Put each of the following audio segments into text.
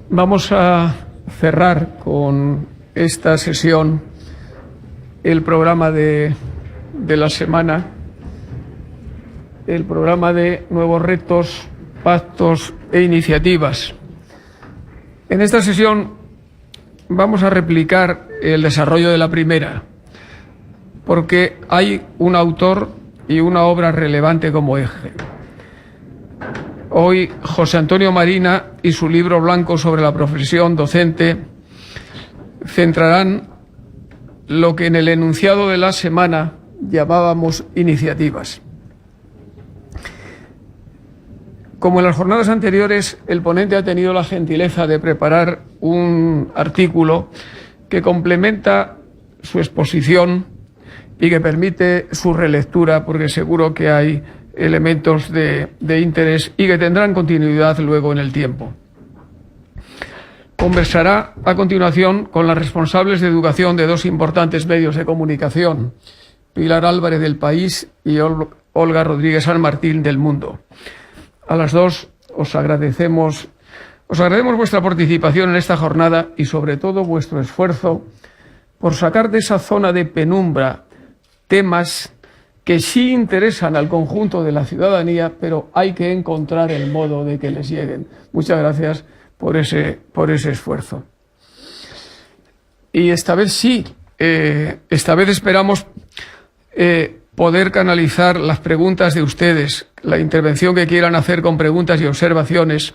Vamos a cerrar con esta sesión el programa de la semana, el programa de nuevos retos, pactos e iniciativas. En esta sesión vamos a replicar el desarrollo de la primera, porque hay un autor y una obra relevante como eje. Hoy, José Antonio Marina y su libro blanco sobre la profesión docente centrarán lo que en el enunciado de la semana llamábamos iniciativas. Como en las jornadas anteriores, el ponente ha tenido la gentileza de preparar un artículo que complementa su exposición y que permite su relectura, porque seguro que hay elementos de interés y que tendrán continuidad luego en el tiempo. Conversará a continuación con las responsables de educación de dos importantes medios de comunicación, Pilar Álvarez del País y Olga Rodríguez San Martín del Mundo. A las dos os agradecemos vuestra participación en esta jornada y sobre todo vuestro esfuerzo por sacar de esa zona de penumbra temas que sí interesan al conjunto de la ciudadanía, pero hay que encontrar el modo de que les lleguen. Muchas gracias por ese esfuerzo. Y esta vez sí, esta vez esperamos poder canalizar las preguntas de ustedes, la intervención que quieran hacer con preguntas y observaciones,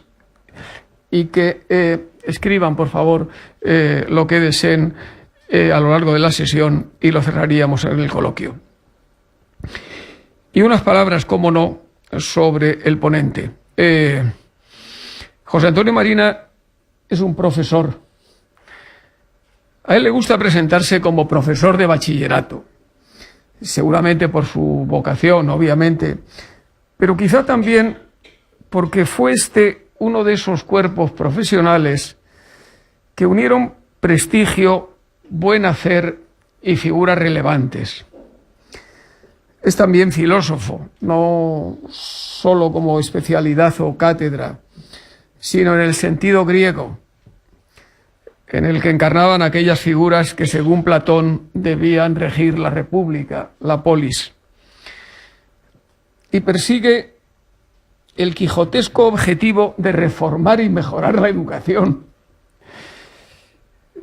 y que escriban, por favor, lo que deseen a lo largo de la sesión, y lo cerraríamos en el coloquio. Y unas palabras, cómo no, sobre el ponente. José Antonio Marina es un profesor. A él le gusta presentarse como profesor de bachillerato, seguramente por su vocación, obviamente, pero quizá también porque fue uno de esos cuerpos profesionales que unieron prestigio, buen hacer y figuras relevantes. Es también filósofo, no solo como especialidad o cátedra, sino en el sentido griego, en el que encarnaban aquellas figuras que, según Platón, debían regir la república, la polis. Y persigue el quijotesco objetivo de reformar y mejorar la educación.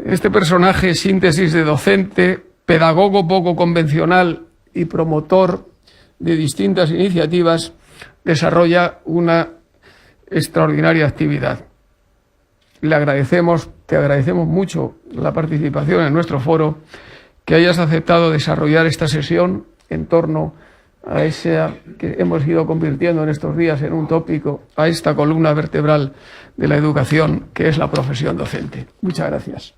Este personaje, síntesis de docente, pedagogo poco convencional y promotor de distintas iniciativas, desarrolla una extraordinaria actividad. Te agradecemos mucho la participación en nuestro foro, que hayas aceptado desarrollar esta sesión en torno a esa que hemos ido convirtiendo en estos días en un tópico, a esta columna vertebral de la educación, que es la profesión docente. Muchas gracias.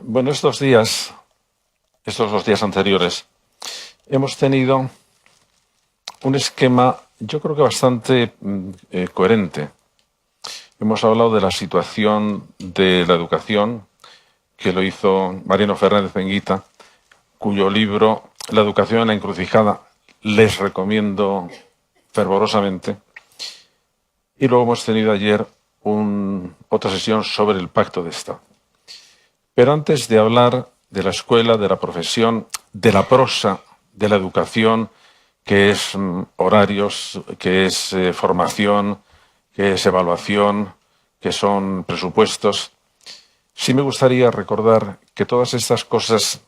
Bueno, estos dos días anteriores, hemos tenido un esquema, yo creo que bastante coherente. Hemos hablado de la situación de la educación, que lo hizo Mariano Fernández Benguita, cuyo libro La educación en la encrucijada les recomiendo fervorosamente. Y luego hemos tenido ayer otra sesión sobre el Pacto de Estado. Pero antes de hablar de la escuela, de la profesión, de la prosa, de la educación, que es horarios, que es formación, que es evaluación, que son presupuestos, sí me gustaría recordar que todas estas cosas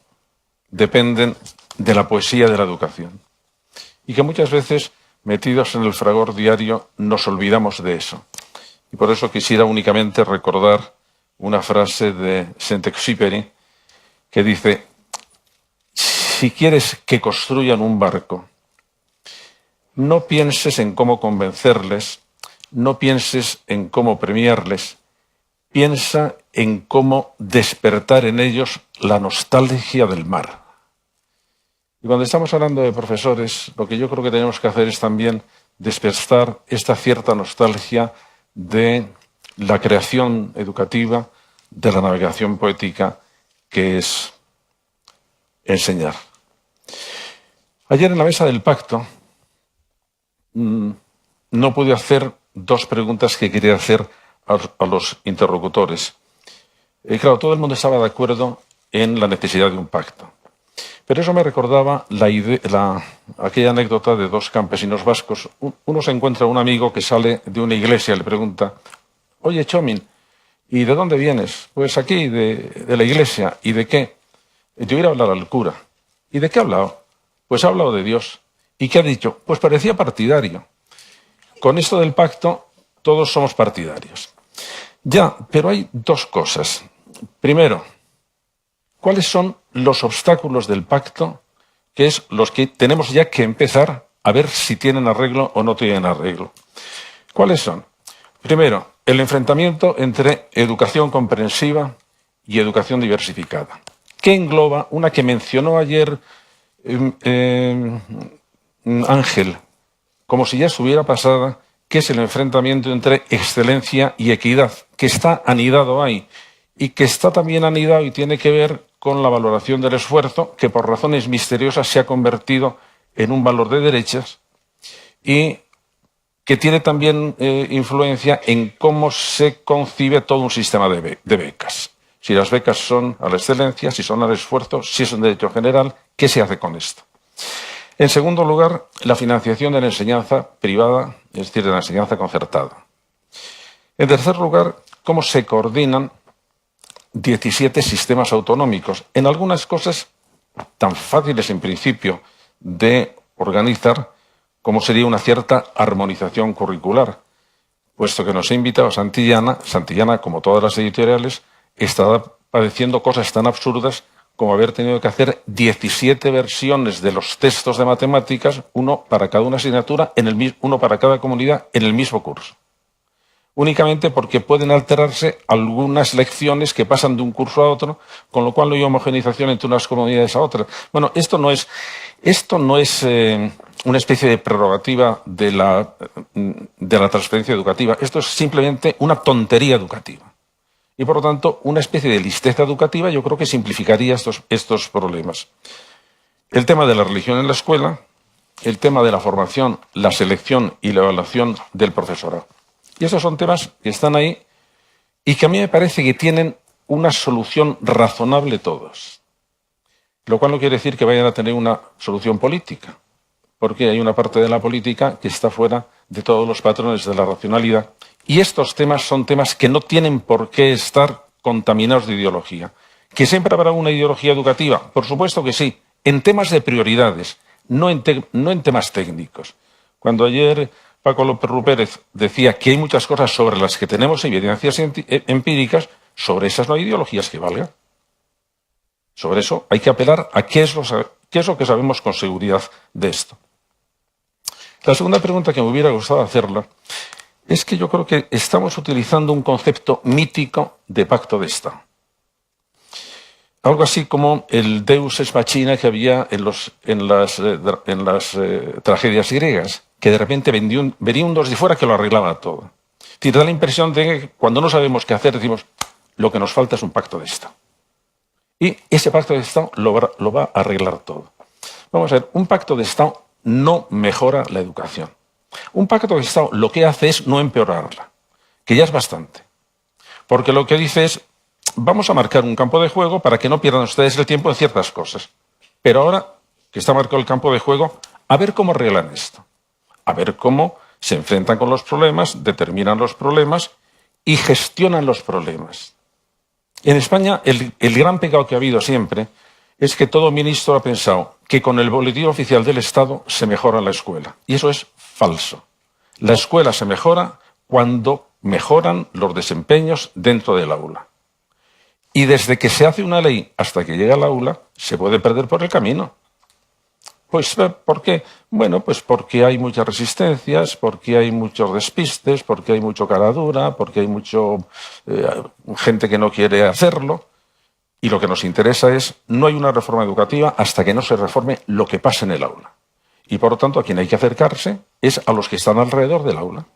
dependen de la poesía de la educación y que muchas veces, metidos en el fragor diario, nos olvidamos de eso. Y por eso quisiera únicamente recordar una frase de Saint-Exupéry que dice: si quieres que construyan un barco, no pienses en cómo convencerles, no pienses en cómo premiarles, piensa en cómo despertar en ellos la nostalgia del mar. Y cuando estamos hablando de profesores, lo que yo creo que tenemos que hacer es también despertar esta cierta nostalgia de la creación educativa, de la navegación poética, que es enseñar. Ayer en la mesa del pacto no pude hacer dos preguntas que quería hacer a los interlocutores. Claro, todo el mundo estaba de acuerdo en la necesidad de un pacto. Pero eso me recordaba aquella anécdota de dos campesinos vascos. Uno se encuentra un amigo que sale de una iglesia y le pregunta: oye, Chomin, ¿y de dónde vienes? Pues aquí, de la iglesia. ¿Y de qué? Yo iba a hablar al cura. ¿Y de qué ha hablado? Pues ha hablado de Dios. ¿Y qué ha dicho? Pues parecía partidario. Con esto del pacto, todos somos partidarios. Ya, pero hay dos cosas. Primero, ¿cuáles son los obstáculos del pacto? Que es los que tenemos ya que empezar a ver si tienen arreglo o no tienen arreglo. ¿Cuáles son? Primero, el enfrentamiento entre educación comprensiva y educación diversificada, que engloba una que mencionó ayer Ángel, como si ya estuviera pasada, que es el enfrentamiento entre excelencia y equidad, que está anidado ahí, y que está también anidado y tiene que ver con la valoración del esfuerzo, que por razones misteriosas se ha convertido en un valor de derechas, y que tiene también influencia en cómo se concibe todo un sistema de becas. Si las becas son a la excelencia, si son al esfuerzo, si es un derecho general, ¿qué se hace con esto? En segundo lugar, la financiación de la enseñanza privada, es decir, de la enseñanza concertada. En tercer lugar, cómo se coordinan 17 sistemas autonómicos, en algunas cosas tan fáciles en principio de organizar como sería una cierta armonización curricular, puesto que nos ha invitado Santillana, como todas las editoriales, está padeciendo cosas tan absurdas como haber tenido que hacer 17 versiones de los textos de matemáticas, uno para cada una asignatura, uno para cada comunidad, en el mismo curso. Únicamente porque pueden alterarse algunas lecciones que pasan de un curso a otro, con lo cual no hay homogenización entre unas comunidades a otras. Bueno, esto no es una especie de prerrogativa de la transferencia educativa. Esto es simplemente una tontería educativa. Y, por lo tanto, una especie de listeza educativa yo creo que simplificaría estos problemas. El tema de la religión en la escuela, el tema de la formación, la selección y la evaluación del profesorado. Y esos son temas que están ahí y que a mí me parece que tienen una solución razonable todos. Lo cual no quiere decir que vayan a tener una solución política, porque hay una parte de la política que está fuera de todos los patrones de la racionalidad. Y estos temas son temas que no tienen por qué estar contaminados de ideología. ¿Que siempre habrá una ideología educativa? Por supuesto que sí, en temas de prioridades, no en temas técnicos. Cuando ayer Paco López Rupérez decía que hay muchas cosas sobre las que tenemos evidencias empíricas, sobre esas no hay ideologías que valgan. Sobre eso hay que apelar a qué es lo que sabemos con seguridad de esto. La segunda pregunta que me hubiera gustado hacerla es que yo creo que estamos utilizando un concepto mítico de pacto de Estado. Algo así como el Deus ex machina que había en las tragedias griegas, que de repente venía un Dios de fuera que lo arreglaba todo. Te da la impresión de que cuando no sabemos qué hacer decimos, lo que nos falta es un pacto de Estado. Y ese pacto de Estado lo va a arreglar todo. Vamos a ver, un pacto de Estado no mejora la educación. Un pacto de Estado lo que hace es no empeorarla, que ya es bastante. Porque lo que dice es, vamos a marcar un campo de juego para que no pierdan ustedes el tiempo en ciertas cosas. Pero ahora que está marcado el campo de juego, a ver cómo arreglan esto. A ver cómo se enfrentan con los problemas, determinan los problemas y gestionan los problemas. En España, el gran pecado que ha habido siempre es que todo ministro ha pensado que con el boletín oficial del Estado se mejora la escuela. Y eso es falso. La escuela se mejora cuando mejoran los desempeños dentro del aula. Y desde que se hace una ley hasta que llega al aula, se puede perder por el camino. Pues, ¿por qué? Bueno, pues porque hay muchas resistencias, porque hay muchos despistes, porque hay mucho cara dura, porque hay gente que no quiere hacerlo. Y lo que nos interesa es, no hay una reforma educativa hasta que no se reforme lo que pasa en el aula. Y por lo tanto, a quien hay que acercarse es a los que están alrededor del aula.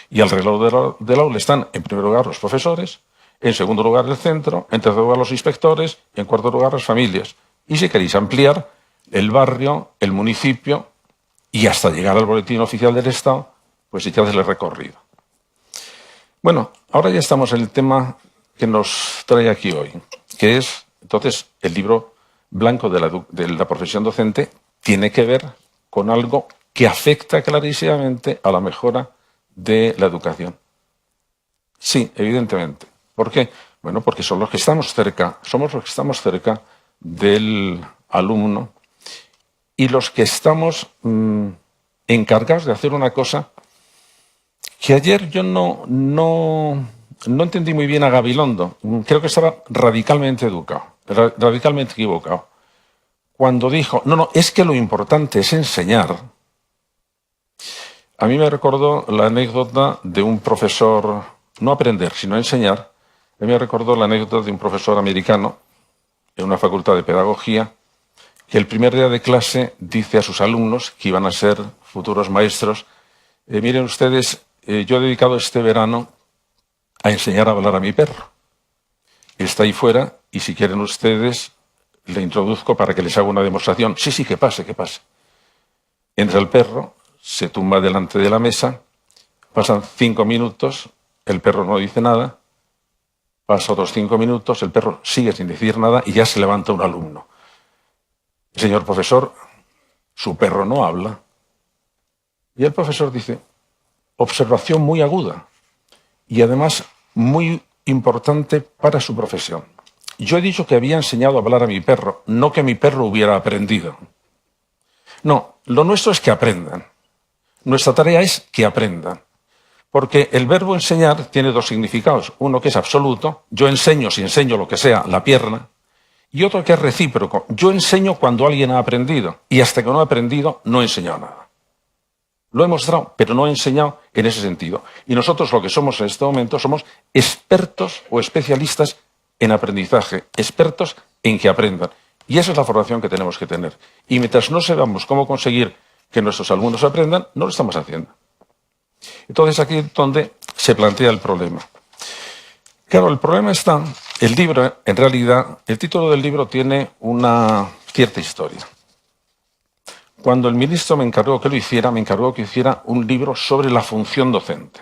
Y alrededor del aula están, en primer lugar, los profesores, en segundo lugar, el centro, en tercer lugar, los inspectores, y en cuarto lugar, las familias. Y si queréis ampliar, el barrio, el municipio y hasta llegar al boletín oficial del Estado, pues ya hace el recorrido. Bueno, ahora ya estamos en el tema que nos trae aquí hoy, que es, entonces, el libro blanco de la profesión docente tiene que ver con algo que afecta clarísimamente a la mejora de la educación. Sí, evidentemente. ¿Por qué? Bueno, porque somos los que estamos cerca del alumno y los que estamos encargados de hacer una cosa que ayer yo no entendí muy bien a Gabilondo. Creo que estaba radicalmente equivocado. Cuando dijo, no, es que lo importante es enseñar. A mí me recordó la anécdota de un profesor, no aprender, sino enseñar. A mí me recordó la anécdota de un profesor americano en una facultad de pedagogía que el primer día de clase dice a sus alumnos, que iban a ser futuros maestros, miren ustedes, yo he dedicado este verano a enseñar a hablar a mi perro. Está ahí fuera y si quieren ustedes le introduzco para que les haga una demostración. Sí, que pase. Entra el perro, se tumba delante de la mesa, pasan 5 minutos, el perro no dice nada, pasa otros 5 minutos, el perro sigue sin decir nada y ya se levanta un alumno. Señor profesor, su perro no habla. Y el profesor dice, observación muy aguda y además muy importante para su profesión. Yo he dicho que había enseñado a hablar a mi perro, no que mi perro hubiera aprendido. No, lo nuestro es que aprendan. Nuestra tarea es que aprendan. Porque el verbo enseñar tiene 2 significados. Uno que es absoluto, yo enseño si enseño lo que sea, la pierna. Y otro que es recíproco, yo enseño cuando alguien ha aprendido. Y hasta que no ha aprendido, no he enseñado nada. Lo he mostrado, pero no he enseñado en ese sentido. Y nosotros lo que somos en este momento somos expertos o especialistas en aprendizaje, expertos en que aprendan. Y esa es la formación que tenemos que tener. Y mientras no sepamos cómo conseguir que nuestros alumnos aprendan, no lo estamos haciendo. Entonces aquí es donde se plantea el problema. Claro, el problema está, el libro, en realidad, el título del libro tiene una cierta historia. Cuando el ministro me encargó que hiciera un libro sobre la función docente.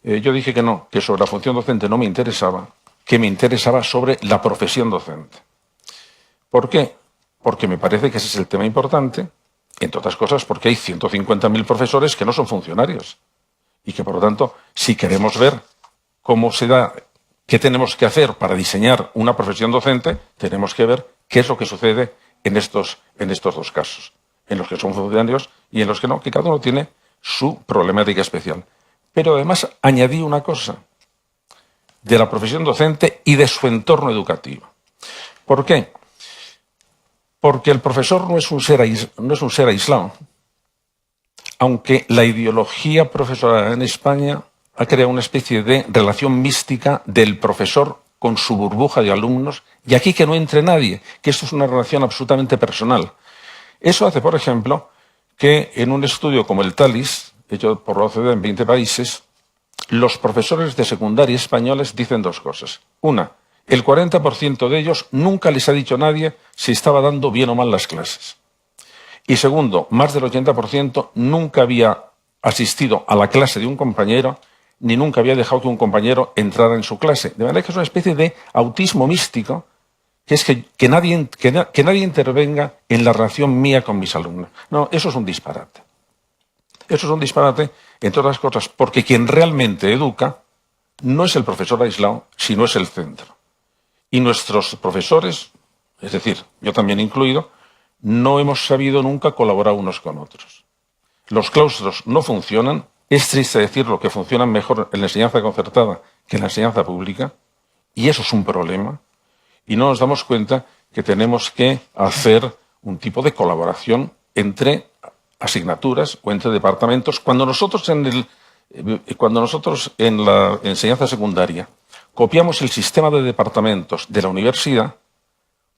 Yo dije que no, que sobre la función docente no me interesaba, que me interesaba sobre la profesión docente. ¿Por qué? Porque me parece que ese es el tema importante, entre otras cosas porque hay 150.000 profesores que no son funcionarios y que, por lo tanto, si queremos ver cómo se da, qué tenemos que hacer para diseñar una profesión docente, tenemos que ver qué es lo que sucede en estos 2 casos, en los que son funcionarios y en los que no, que cada uno tiene su problemática especial. Pero además añadí una cosa de la profesión docente y de su entorno educativo. ¿Por qué? Porque el profesor no es un ser aislado, aunque la ideología profesoral en España ha creado una especie de relación mística del profesor con su burbuja de alumnos, y aquí que no entre nadie, que esto es una relación absolutamente personal. Eso hace, por ejemplo, que en un estudio como el TALIS, hecho por la OCDE en 20 países, los profesores de secundaria españoles dicen 2 cosas. Una, el 40% de ellos nunca les ha dicho a nadie si estaba dando bien o mal las clases. Y segundo, más del 80% nunca había asistido a la clase de un compañero ni nunca había dejado que un compañero entrara en su clase. De manera que es una especie de autismo místico, que es que nadie intervenga en la relación mía con mis alumnos. No, eso es un disparate. Eso es un disparate, entre otras cosas, porque quien realmente educa no es el profesor aislado, sino es el centro. Y nuestros profesores, es decir, yo también incluido, no hemos sabido nunca colaborar unos con otros. Los claustros no funcionan. Es triste decirlo, que funcionan mejor en la enseñanza concertada que en la enseñanza pública, y eso es un problema. Y no nos damos cuenta que tenemos que hacer un tipo de colaboración entre asignaturas o entre departamentos. Cuando nosotros en la enseñanza secundaria copiamos el sistema de departamentos de la universidad,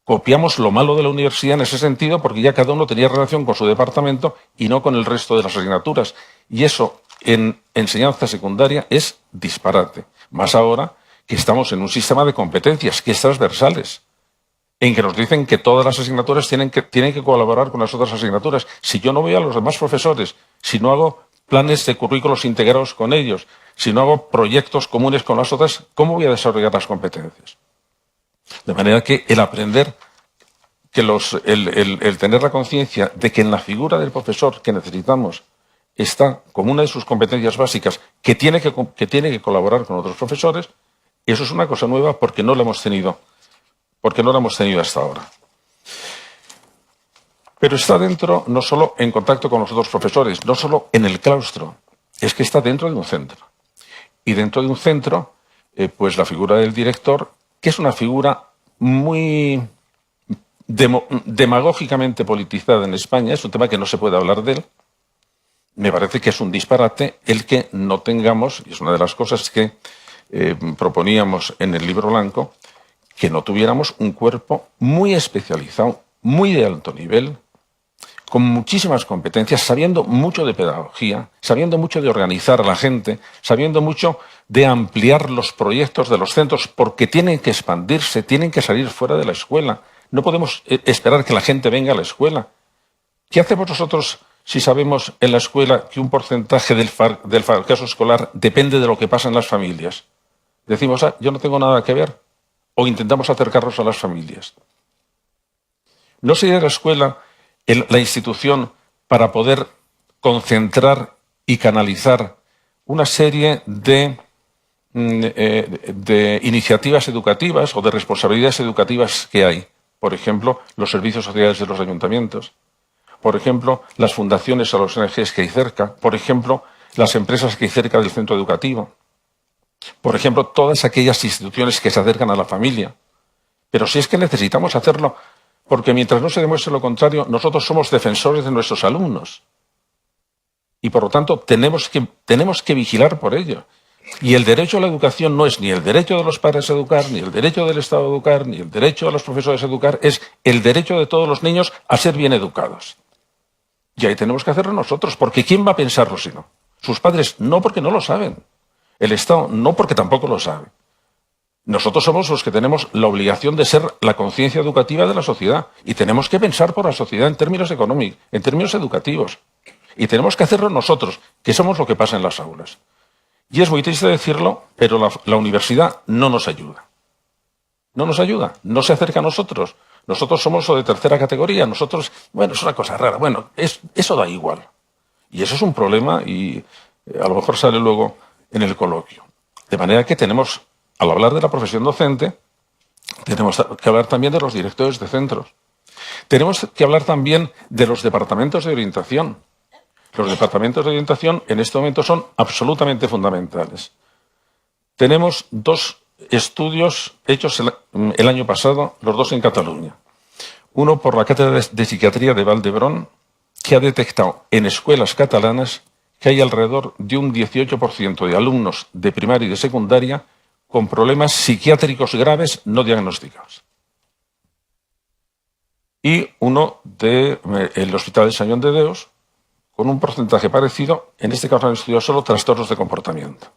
copiamos lo malo de la universidad en ese sentido, porque ya cada uno tenía relación con su departamento y no con el resto de las asignaturas. Y eso en enseñanza secundaria es disparate. Más ahora que estamos en un sistema de competencias que es transversales. en que nos dicen que todas las asignaturas tienen que colaborar con las otras asignaturas. Si yo no voy a los demás profesores, si no hago planes de currículos integrados con ellos, si no hago proyectos comunes con las otras, ¿cómo voy a desarrollar las competencias? De manera que el aprender, que el tener la conciencia de que en la figura del profesor que necesitamos está como una de sus competencias básicas que tiene que colaborar con otros profesores, eso es una cosa nueva porque no la hemos tenido hasta ahora. Pero está dentro, no solo en contacto con los otros profesores, no solo en el claustro, es que está dentro de un centro. Y dentro de un centro, pues la figura del director, que es una figura muy demagógicamente politizada en España, es un tema que no se puede hablar de él. Me parece que es un disparate el que no tengamos, y es una de las cosas que proponíamos en el libro blanco, que no tuviéramos un cuerpo muy especializado, muy de alto nivel, con muchísimas competencias, sabiendo mucho de pedagogía, sabiendo mucho de organizar a la gente, sabiendo mucho de ampliar los proyectos de los centros, porque tienen que expandirse, tienen que salir fuera de la escuela. No podemos esperar que la gente venga a la escuela. ¿Qué hacemos nosotros si sabemos en la escuela que un porcentaje del fracaso escolar depende de lo que pasa en las familias? Decimos, yo no tengo nada que ver, o intentamos acercarnos a las familias. ¿No sería la escuela la institución para poder concentrar y canalizar una serie de iniciativas educativas o de responsabilidades educativas que hay? Por ejemplo, los servicios sociales de los ayuntamientos, por ejemplo, las fundaciones o las ONGs que hay cerca, por ejemplo, las empresas que hay cerca del centro educativo, por ejemplo, todas aquellas instituciones que se acercan a la familia. Pero si es que necesitamos hacerlo, porque mientras no se demuestre lo contrario, nosotros somos defensores de nuestros alumnos. Y por lo tanto tenemos que vigilar por ello. Y el derecho a la educación no es ni el derecho de los padres a educar, ni el derecho del Estado a educar, ni el derecho de los profesores a educar, es el derecho de todos los niños a ser bien educados. Y ahí tenemos que hacerlo nosotros, porque ¿quién va a pensarlo si no? Sus padres no, porque no lo saben. El Estado no, porque tampoco lo sabe. Nosotros somos los que tenemos la obligación de ser la conciencia educativa de la sociedad y tenemos que pensar por la sociedad en términos económicos, en términos educativos. Y tenemos que hacerlo nosotros, que somos lo que pasa en las aulas. Y es muy triste decirlo, pero la universidad no nos ayuda. No nos ayuda, no se acerca a nosotros. Nosotros somos de tercera categoría, nosotros, bueno, es una cosa rara, bueno, eso da igual. Y eso es un problema y a lo mejor sale luego en el coloquio. De manera que tenemos, al hablar de la profesión docente, tenemos que hablar también de los directores de centros. Tenemos que hablar también de los departamentos de orientación. Los departamentos de orientación en este momento son absolutamente fundamentales. Tenemos 2 estudios hechos el año pasado, los 2 en Cataluña. Uno por la Cátedra de Psiquiatría de Vall d'Hebron, que ha detectado en escuelas catalanas que hay alrededor de un 18% de alumnos de primaria y de secundaria con problemas psiquiátricos graves no diagnosticados. Y uno del Hospital de Sant Joan de Déus, con un porcentaje parecido, en este caso han estudiado solo trastornos de comportamiento.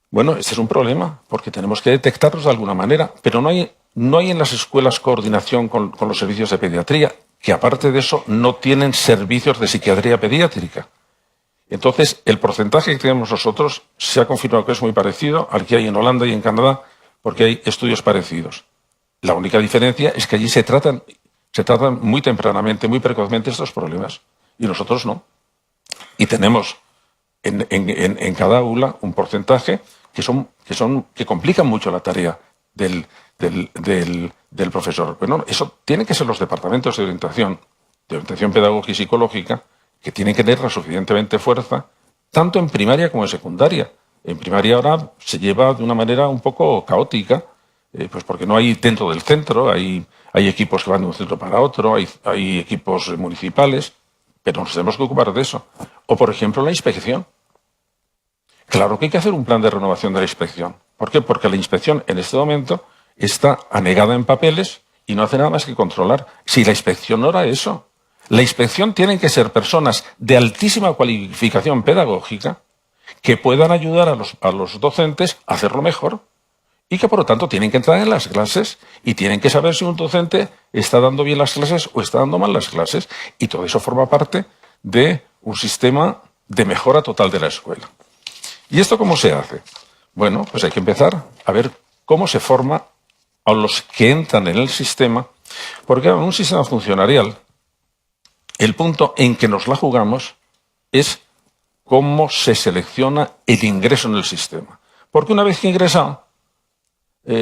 Bueno, este es un problema, porque tenemos que detectarlos de alguna manera, pero no hay en las escuelas coordinación con los servicios de pediatría, que aparte de eso no tienen servicios de psiquiatría pediátrica. Entonces, el porcentaje que tenemos nosotros se ha confirmado que es muy parecido al que hay en Holanda y en Canadá, porque hay estudios parecidos. La única diferencia es que allí se tratan muy tempranamente, muy precozmente estos problemas, y nosotros no. Y tenemos en cada aula un porcentaje que complican mucho la tarea del profesor. Bueno, eso tiene que ser los departamentos de orientación pedagógica y psicológica, que tienen que tener la suficientemente fuerza, tanto en primaria como en secundaria. En primaria ahora se lleva de una manera un poco caótica, pues porque no hay dentro del centro, hay equipos que van de un centro para otro, hay equipos municipales, pero nos tenemos que ocupar de eso. O, por ejemplo, la inspección. Claro que hay que hacer un plan de renovación de la inspección. ¿Por qué? Porque la inspección en este momento está anegada en papeles y no hace nada más que controlar. Si la inspección no era eso, la inspección tienen que ser personas de altísima cualificación pedagógica que puedan ayudar a los docentes a hacerlo mejor. y que por lo tanto tienen que entrar en las clases y tienen que saber si un docente está dando bien las clases o está dando mal las clases. Y todo eso forma parte de un sistema de mejora total de la escuela. ¿Y esto cómo se hace? Bueno, pues hay que empezar a ver cómo se forma a los que entran en el sistema, porque en un sistema funcionarial, el punto en que nos la jugamos es cómo se selecciona el ingreso en el sistema. Porque una vez que ingresa,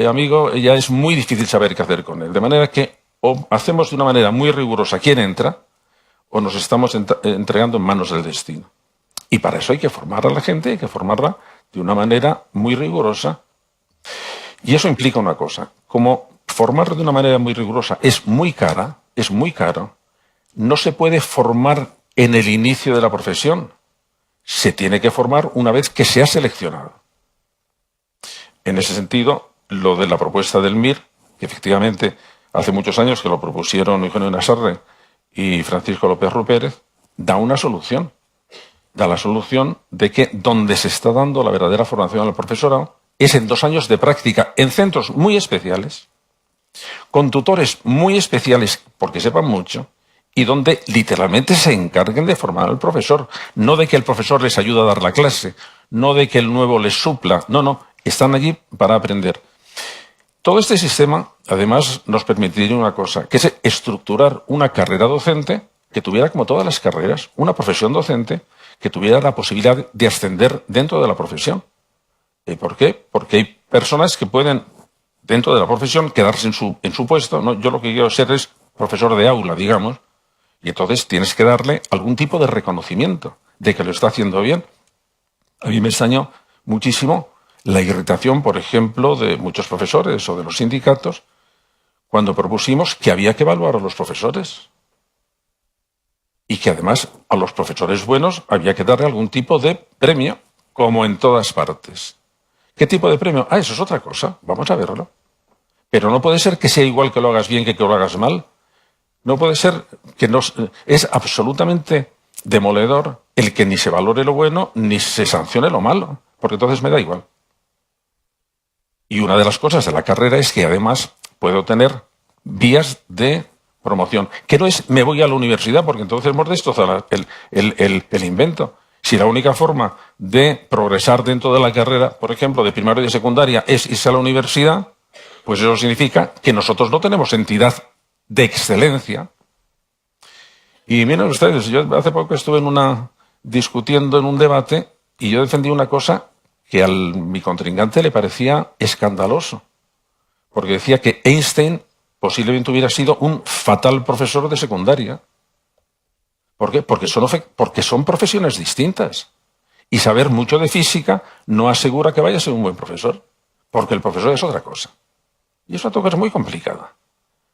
amigo, ya es muy difícil saber qué hacer con él. De manera que o hacemos de una manera muy rigurosa quién entra, o nos estamos entregando en manos del destino. Y para eso hay que formar a la gente, hay que formarla de una manera muy rigurosa. Y eso implica una cosa, como formarla de una manera muy rigurosa es muy cara, es muy caro, no se puede formar en el inicio de la profesión. Se tiene que formar una vez que se ha seleccionado. En ese sentido, lo de la propuesta del MIR, que efectivamente hace muchos años que lo propusieron Eugenio Nassarre y Francisco López Rupérez, da una solución. Da la solución de que donde se está dando la verdadera formación al profesorado es en 2 años de práctica en centros muy especiales, con tutores muy especiales porque sepan mucho, y donde literalmente se encarguen de formar al profesor, no de que el profesor les ayude a dar la clase, no de que el nuevo les supla, no, están allí para aprender. Todo este sistema, además, nos permitiría una cosa, que es estructurar una carrera docente que tuviera, como todas las carreras, una profesión docente que tuviera la posibilidad de ascender dentro de la profesión. ¿Por qué? Porque hay personas que pueden, dentro de la profesión, quedarse en su puesto, ¿no? Yo lo que quiero ser es profesor de aula, digamos, y entonces tienes que darle algún tipo de reconocimiento de que lo está haciendo bien. A mí me extrañó muchísimo la irritación, por ejemplo, de muchos profesores o de los sindicatos cuando propusimos que había que evaluar a los profesores y que además a los profesores buenos había que darle algún tipo de premio, como en todas partes. ¿Qué tipo de premio? Eso es otra cosa, vamos a verlo. Pero no puede ser que sea igual que lo hagas bien que lo hagas mal. No puede ser que no... Es absolutamente demoledor el que ni se valore lo bueno ni se sancione lo malo, porque entonces me da igual. Y una de las cosas de la carrera es que además puedo tener vías de promoción, que no es me voy a la universidad, porque entonces hemos destrozado el invento. Si la única forma de progresar dentro de la carrera, por ejemplo, de primaria y de secundaria, es irse a la universidad, pues eso significa que nosotros no tenemos entidad de excelencia. Y miren ustedes, yo hace poco estuve discutiendo en un debate y yo defendí una cosa que a mi contrincante le parecía escandaloso, porque decía que Einstein posiblemente hubiera sido un fatal profesor de secundaria. ¿Por qué? Porque son profesiones distintas. Y saber mucho de física no asegura que vaya a ser un buen profesor, porque el profesor es otra cosa. Y eso es muy complicada.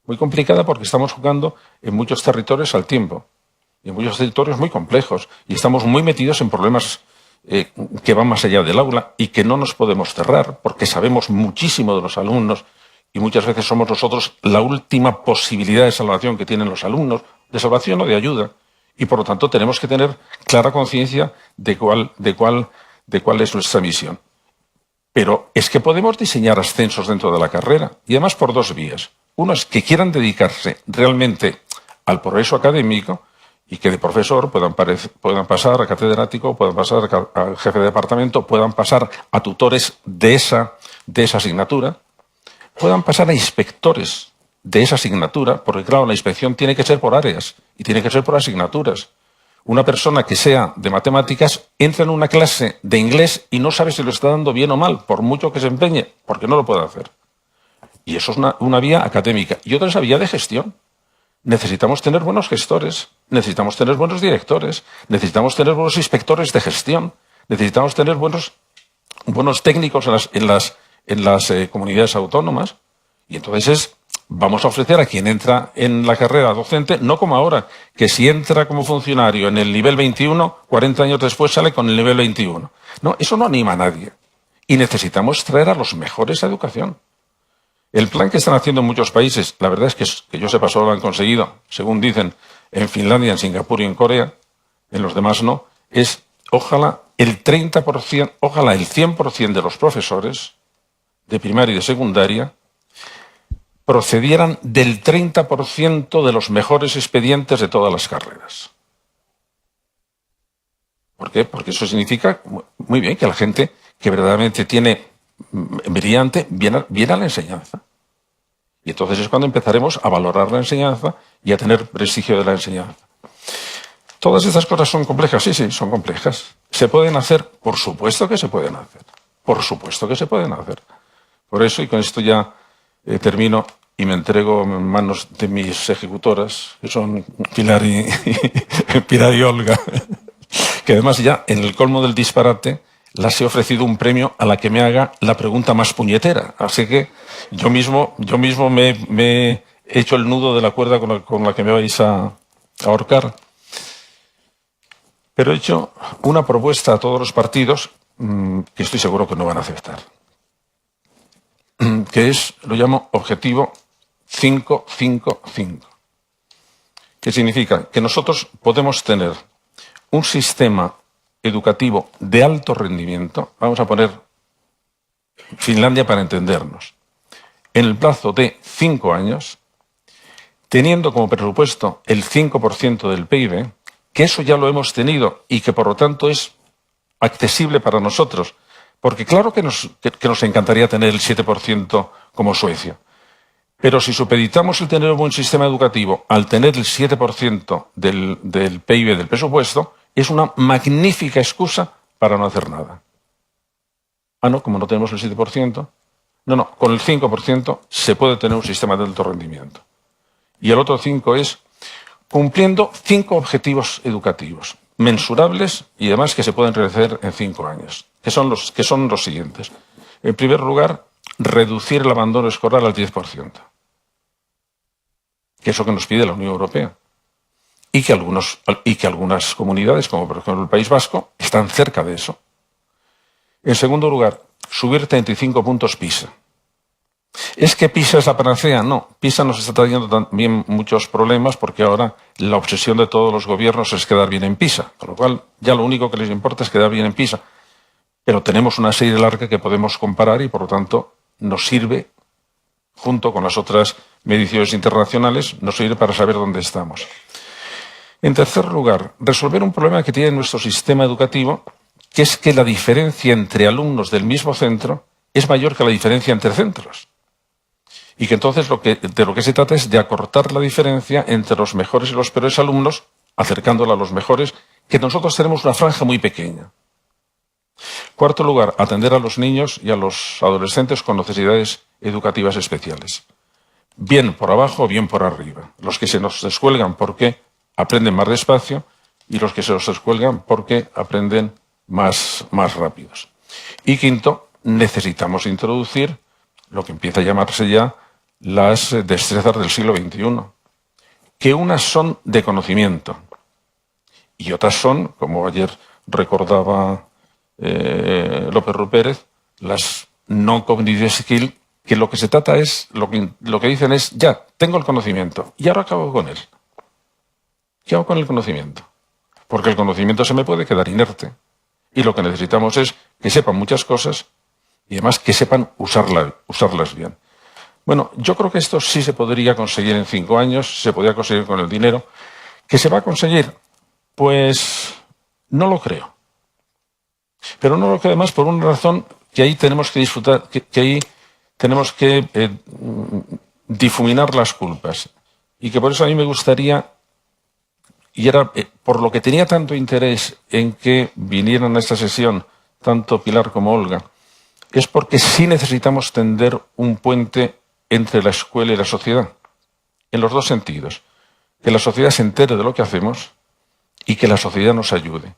Muy complicada porque estamos jugando en muchos territorios al tiempo, y en muchos territorios muy complejos, y estamos muy metidos en problemas que van más allá del aula y que no nos podemos cerrar, porque sabemos muchísimo de los alumnos y muchas veces somos nosotros la última posibilidad de salvación que tienen los alumnos, de salvación o de ayuda, y por lo tanto tenemos que tener clara conciencia de cuál es nuestra misión. Pero es que podemos diseñar ascensos dentro de la carrera, y además por 2 vías. Uno es que quieran dedicarse realmente al progreso académico y que de profesor puedan pasar a catedrático, puedan pasar a jefe de departamento, puedan pasar a tutores de esa asignatura, puedan pasar a inspectores de esa asignatura, porque claro, la inspección tiene que ser por áreas y tiene que ser por asignaturas. Una persona que sea de matemáticas entra en una clase de inglés y no sabe si lo está dando bien o mal, por mucho que se empeñe, porque no lo puede hacer. Y eso es una vía académica. Y otra es la vía de gestión. Necesitamos tener buenos gestores, necesitamos tener buenos directores, necesitamos tener buenos inspectores de gestión, necesitamos tener buenos técnicos en las comunidades autónomas. Y entonces vamos a ofrecer a quien entra en la carrera docente, no como ahora, que si entra como funcionario en el nivel 21, 40 años después sale con el nivel 21. No, eso no anima a nadie. Y necesitamos traer a los mejores a educación. El plan que están haciendo en muchos países, la verdad es que yo sepa solo lo han conseguido, según dicen, en Finlandia, en Singapur y en Corea, en los demás no, es ojalá el 30%, ojalá el 100% de los profesores de primaria y de secundaria procedieran del 30% de los mejores expedientes de todas las carreras. ¿Por qué? Porque eso significa, muy bien, que la gente que verdaderamente tiene brillante viene a la enseñanza. Y entonces es cuando empezaremos a valorar la enseñanza y a tener prestigio de la enseñanza. Todas estas cosas son complejas, sí, son complejas. ¿Se pueden hacer? Por supuesto que se pueden hacer. Por supuesto que se pueden hacer. Por eso, y con esto ya termino y me entrego en manos de mis ejecutoras, que son Pilar y Olga, que además ya en el colmo del disparate las he ofrecido un premio a la que me haga la pregunta más puñetera. Así que yo mismo me he hecho el nudo de la cuerda con la que me vais a ahorcar. Pero he hecho una propuesta a todos los partidos que estoy seguro que no van a aceptar, que lo llamo Objetivo 5-5-5, que significa que nosotros podemos tener un sistema educativo de alto rendimiento, vamos a poner Finlandia para entendernos, en el plazo de 5 años, teniendo como presupuesto el 5% del PIB, que eso ya lo hemos tenido y que por lo tanto es accesible para nosotros, porque claro que nos encantaría tener el 7% como Suecia, pero si supeditamos el tener un buen sistema educativo al tener el 7% del PIB del presupuesto, es una magnífica excusa para no hacer nada. Ah, no, como no tenemos el 7%, no, con el 5% se puede tener un sistema de alto rendimiento. Y el otro 5 es cumpliendo 5 objetivos educativos, mensurables y además que se pueden realizar en 5 años, que son los siguientes. En primer lugar, reducir el abandono escolar al 10%, que es lo que nos pide la Unión Europea, y que algunas comunidades, como por ejemplo el País Vasco, están cerca de eso. En segundo lugar, subir 35 puntos PISA. ¿Es que PISA es la panacea? No, PISA nos está trayendo también muchos problemas porque ahora la obsesión de todos los gobiernos es quedar bien en PISA, con lo cual ya lo único que les importa es quedar bien en PISA. Pero tenemos una serie larga que podemos comparar y por lo tanto nos sirve, junto con las otras mediciones internacionales, nos sirve para saber dónde estamos. En tercer lugar, resolver un problema que tiene nuestro sistema educativo, que es que la diferencia entre alumnos del mismo centro es mayor que la diferencia entre centros. Y que entonces de lo que se trata es de acortar la diferencia entre los mejores y los peores alumnos, acercándola a los mejores, que nosotros tenemos una franja muy pequeña. Cuarto lugar, atender a los niños y a los adolescentes con necesidades educativas especiales. Bien por abajo o bien por arriba. Los que se nos descuelgan porque aprenden más despacio y los que se nos descuelgan porque aprenden más rápidos. Y quinto, necesitamos introducir lo que empieza a llamarse ya las destrezas del siglo XXI, que unas son de conocimiento y otras son, como ayer recordaba López Rupérez, las non-cognitive skills, que lo que se trata es, lo que dicen es, ya, tengo el conocimiento, y ahora acabo con él. ¿Qué hago con el conocimiento? Porque el conocimiento se me puede quedar inerte. Y lo que necesitamos es que sepan muchas cosas y además que sepan usarlas bien. Bueno, yo creo que esto sí se podría conseguir en 5 años, se podría conseguir con el dinero. ¿Que se va a conseguir? Pues no lo creo. Pero no lo creo además por una razón que ahí tenemos que disfrutar, que ahí tenemos que difuminar las culpas. Y que por eso a mí me gustaría, y era por lo que tenía tanto interés en que vinieran a esta sesión tanto Pilar como Olga, es porque sí necesitamos tender un puente entre la escuela y la sociedad, en los dos sentidos. Que la sociedad se entere de lo que hacemos y que la sociedad nos ayude.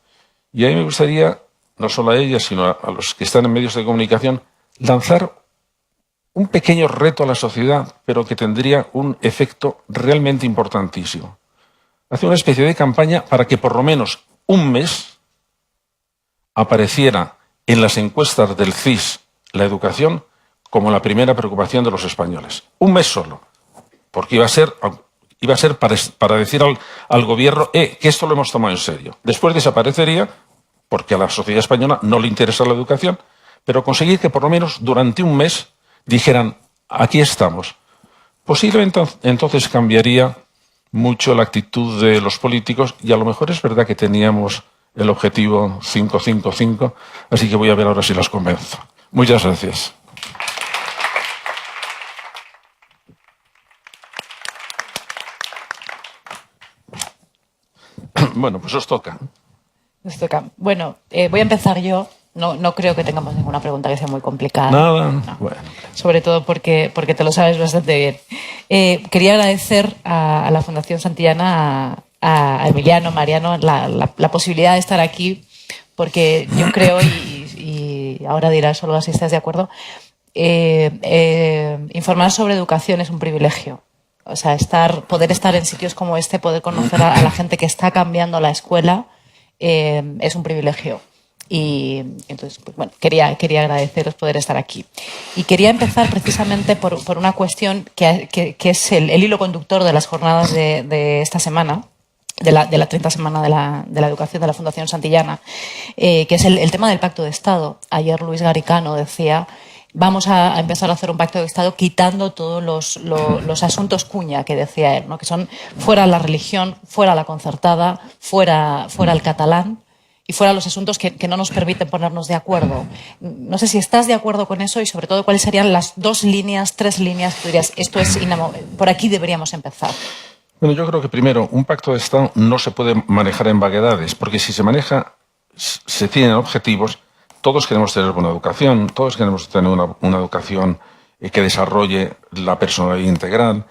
Y a mí me gustaría, no solo a ella, sino a los que están en medios de comunicación, lanzar un pequeño reto a la sociedad, pero que tendría un efecto realmente importantísimo. Hacer una especie de campaña para que por lo menos un mes apareciera en las encuestas del CIS la educación como la primera preocupación de los españoles. Un mes solo. Porque iba a ser para decir al gobierno que esto lo hemos tomado en serio. Después desaparecería, porque a la sociedad española no le interesa la educación, pero conseguir que por lo menos durante un mes dijeran, aquí estamos, posiblemente entonces cambiaría mucho la actitud de los políticos y a lo mejor es verdad que teníamos el objetivo 5-5-5, así que voy a ver ahora si las convenzo. Muchas gracias. Bueno, pues os toca. Nos toca. Bueno, voy a empezar yo. No creo que tengamos ninguna pregunta que sea muy complicada. Nada. No. Bueno. Sobre todo porque te lo sabes bastante bien. Quería agradecer a la Fundación Santillana, a Emiliano, Mariano, la posibilidad de estar aquí, porque yo creo, y ahora dirás solo si estás de acuerdo, informar sobre educación es un privilegio. O sea, poder estar en sitios como este, poder conocer a la gente que está cambiando la escuela, es un privilegio. Y entonces, pues, bueno, quería agradeceros poder estar aquí. Y quería empezar precisamente por una cuestión que es el hilo conductor de las jornadas de esta semana, de la 30 semana de la educación de la Fundación Santillana, que es el tema del pacto de Estado. Ayer Luis Garicano decía: vamos a empezar a hacer un pacto de Estado quitando todos los asuntos cuña, que decía él, ¿no? Que son fuera la religión, fuera la concertada, fuera el catalán y fuera los asuntos que no nos permiten ponernos de acuerdo. No sé si estás de acuerdo con eso y, sobre todo, cuáles serían las 2 líneas, 3 líneas que tú dirías, esto es por aquí deberíamos empezar. Bueno, yo creo que primero, un pacto de Estado no se puede manejar en vaguedades, porque si se maneja, se tienen objetivos. Todos queremos tener buena educación, todos queremos tener una educación que desarrolle la personalidad integral,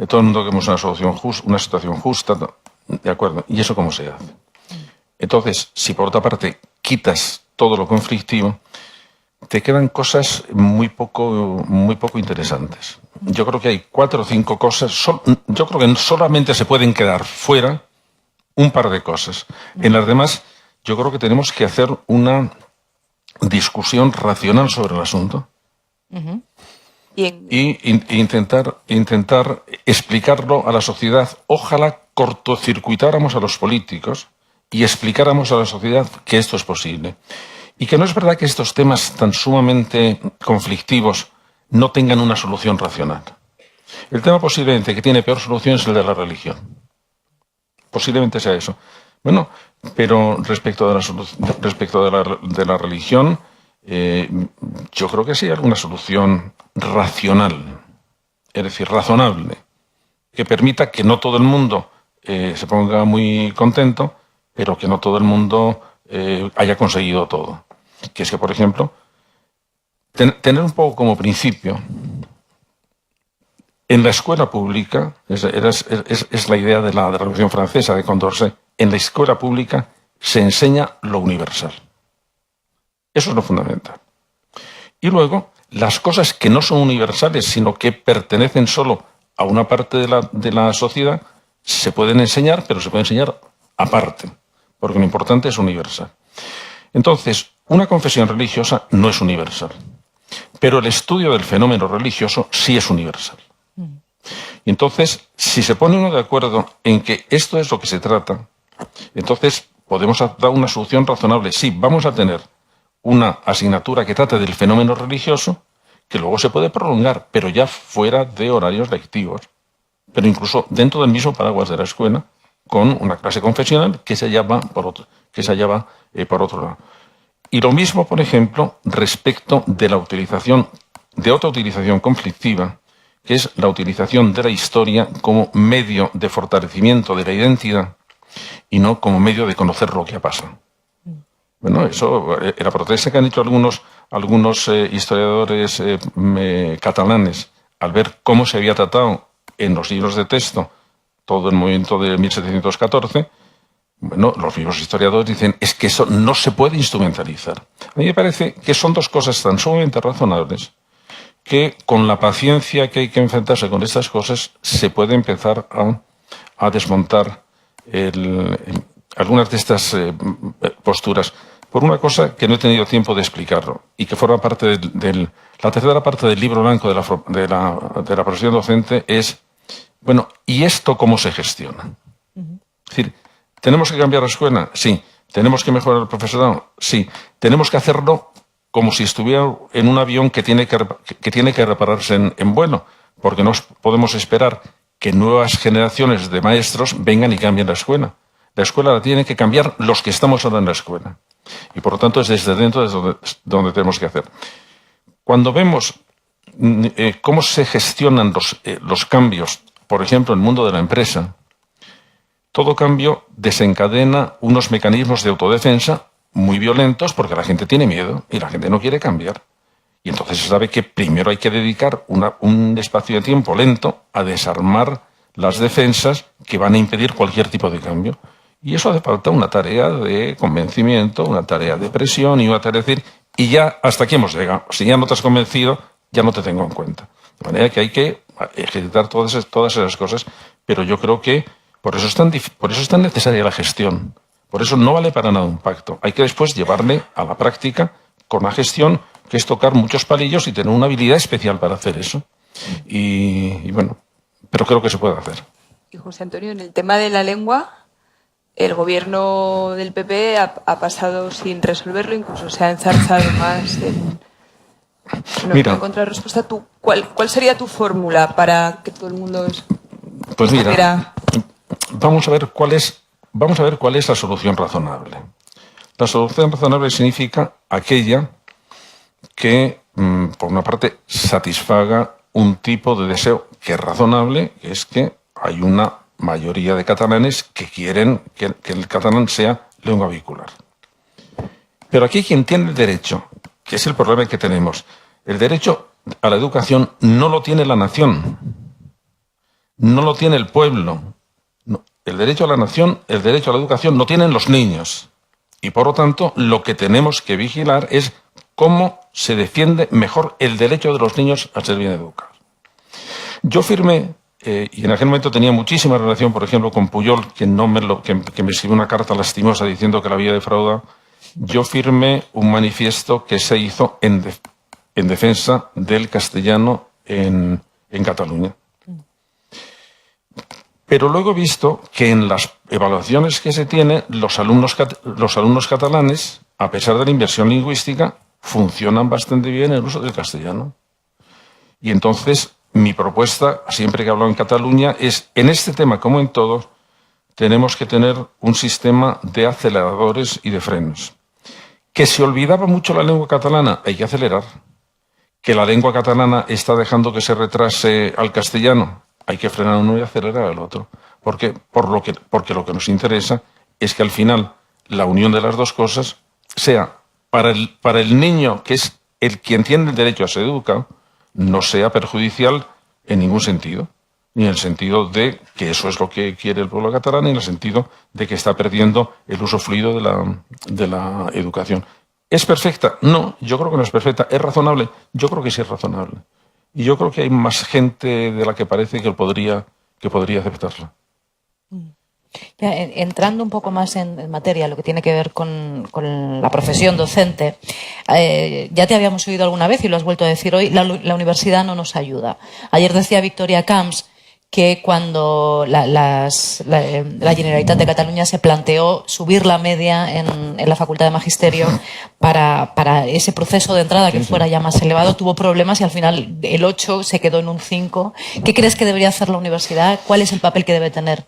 todo el mundo queremos una situación justa, ¿de acuerdo? ¿Y eso cómo se hace? Entonces, si por otra parte quitas todo lo conflictivo, te quedan cosas muy poco interesantes. Yo creo que hay 4 o 5 cosas, yo creo que solamente se pueden quedar fuera un par de cosas. En las demás, yo creo que tenemos que hacer una discusión racional sobre el asunto y intentar explicarlo a la sociedad. Ojalá cortocircuitáramos a los políticos y explicáramos a la sociedad que esto es posible y que no es verdad que estos temas tan sumamente conflictivos no tengan una solución racional. El tema posiblemente que tiene peor solución es el de la religión. Posiblemente sea eso. Bueno, pero respecto de la religión, yo creo que sí hay alguna solución racional, es decir, razonable, que permita que no todo el mundo se ponga muy contento, pero que no todo el mundo haya conseguido todo. Que es que, por ejemplo, tener un poco como principio, en la escuela pública, es la idea de la Revolución Francesa, de Condorcet, en la escuela pública se enseña lo universal. Eso es lo fundamental. Y luego, las cosas que no son universales, sino que pertenecen solo a una parte de la sociedad, se pueden enseñar, pero se pueden enseñar aparte, porque lo importante es universal. Entonces, una confesión religiosa no es universal, pero el estudio del fenómeno religioso sí es universal. Y entonces, si se pone uno de acuerdo en que esto es lo que se trata, entonces podemos dar una solución razonable. Sí, vamos a tener una asignatura que trate del fenómeno religioso, que luego se puede prolongar, pero ya fuera de horarios lectivos, pero incluso dentro del mismo paraguas de la escuela, con una clase confesional que se halla por otro lado. Y lo mismo, por ejemplo, respecto de la utilización, de otra utilización conflictiva, que es la utilización de la historia como medio de fortalecimiento de la identidad y no como medio de conocer lo que pasa. Bueno, eso, la protesta que han hecho algunos historiadores catalanes al ver cómo se había tratado en los libros de texto todo el movimiento de 1714, bueno, los mismos historiadores dicen es que eso no se puede instrumentalizar. A mí me parece que son 2 cosas tan sumamente razonables que con la paciencia que hay que enfrentarse con estas cosas se puede empezar a desmontar algunas de estas posturas. Por una cosa que no he tenido tiempo de explicarlo y que forma parte la tercera parte del libro blanco de la profesión docente es, bueno, ¿y esto cómo se gestiona? Es decir, ¿tenemos que cambiar la escuela? Sí. ¿Tenemos que mejorar el profesorado? Sí. ¿Tenemos que hacerlo como si estuviera en un avión que tiene que repararse en vuelo, porque no podemos esperar que nuevas generaciones de maestros vengan y cambien la escuela. La escuela la tienen que cambiar los que estamos ahora en la escuela. Y por lo tanto es desde dentro donde tenemos que hacer. Cuando vemos cómo se gestionan los cambios, por ejemplo, en el mundo de la empresa, todo cambio desencadena unos mecanismos de autodefensa muy violentos porque la gente tiene miedo y la gente no quiere cambiar. Y entonces se sabe que primero hay que dedicar un espacio de tiempo lento a desarmar las defensas que van a impedir cualquier tipo de cambio. Y eso hace falta una tarea de convencimiento, una tarea de presión y una tarea de decir, y ya hasta aquí hemos llegado. Si ya no te has convencido, ya no te tengo en cuenta. De manera que hay que ejercitar todas esas cosas, pero yo creo que por eso es tan necesaria la gestión. Por eso no vale para nada un pacto. Hay que después llevarle a la práctica con la gestión, que es tocar muchos palillos y tener una habilidad especial para hacer eso. Y bueno, pero creo que se puede hacer. Y José Antonio, en el tema de la lengua, el gobierno del PP ha pasado sin resolverlo, incluso se ha enzarzado más en Mira, encontrar respuesta. ¿Cuál sería tu fórmula para que todo el mundo pues mira, vamos a ver cuál es la solución razonable. La solución razonable significa aquella que, por una parte, satisfaga un tipo de deseo que es razonable, que es que hay una mayoría de catalanes que quieren que el catalán sea lengua vehicular. Pero aquí quien tiene el derecho, que es el problema que tenemos, el derecho a la educación no lo tiene la nación, no lo tiene el pueblo. No, el derecho a la nación, el derecho a la educación lo tienen los niños. Y por lo tanto, lo que tenemos que vigilar es cómo se defiende mejor el derecho de los niños a ser bien educados. Yo firmé, y en aquel momento tenía muchísima relación, por ejemplo, con Pujol, que me escribió una carta lastimosa diciendo que la había defraudado. Yo firmé un manifiesto que se hizo en defensa del castellano en Cataluña. Pero luego he visto que en las evaluaciones que se tiene, los alumnos catalanes, a pesar de la inversión lingüística, funcionan bastante bien en el uso del castellano. Y entonces, mi propuesta, siempre que hablo en Cataluña, es, en este tema como en todos, tenemos que tener un sistema de aceleradores y de frenos. Que se olvidaba mucho la lengua catalana, hay que acelerar. Que la lengua catalana está dejando que se retrase al castellano, hay que frenar uno y acelerar al otro. Porque lo que nos interesa es que al final la unión de las dos cosas sea para el niño, que es el quien tiene el derecho a ser educado, no sea perjudicial en ningún sentido. Ni en el sentido de que eso es lo que quiere el pueblo catalán, ni en el sentido de que está perdiendo el uso fluido de la educación. ¿Es perfecta? No, yo creo que no es perfecta. ¿Es razonable? Yo creo que sí es razonable. Y yo creo que hay más gente de la que parece que podría aceptarla. Ya, entrando un poco más en materia, lo que tiene que ver con la profesión docente, ya te habíamos oído alguna vez y lo has vuelto a decir hoy, la universidad no nos ayuda. Ayer decía Victoria Camps que cuando la Generalitat de Cataluña se planteó subir la media en la Facultad de Magisterio para ese proceso de entrada que fuera ya más elevado, tuvo problemas y al final el 8 se quedó en un 5. ¿Qué crees que debería hacer la universidad? ¿Cuál es el papel que debe tener?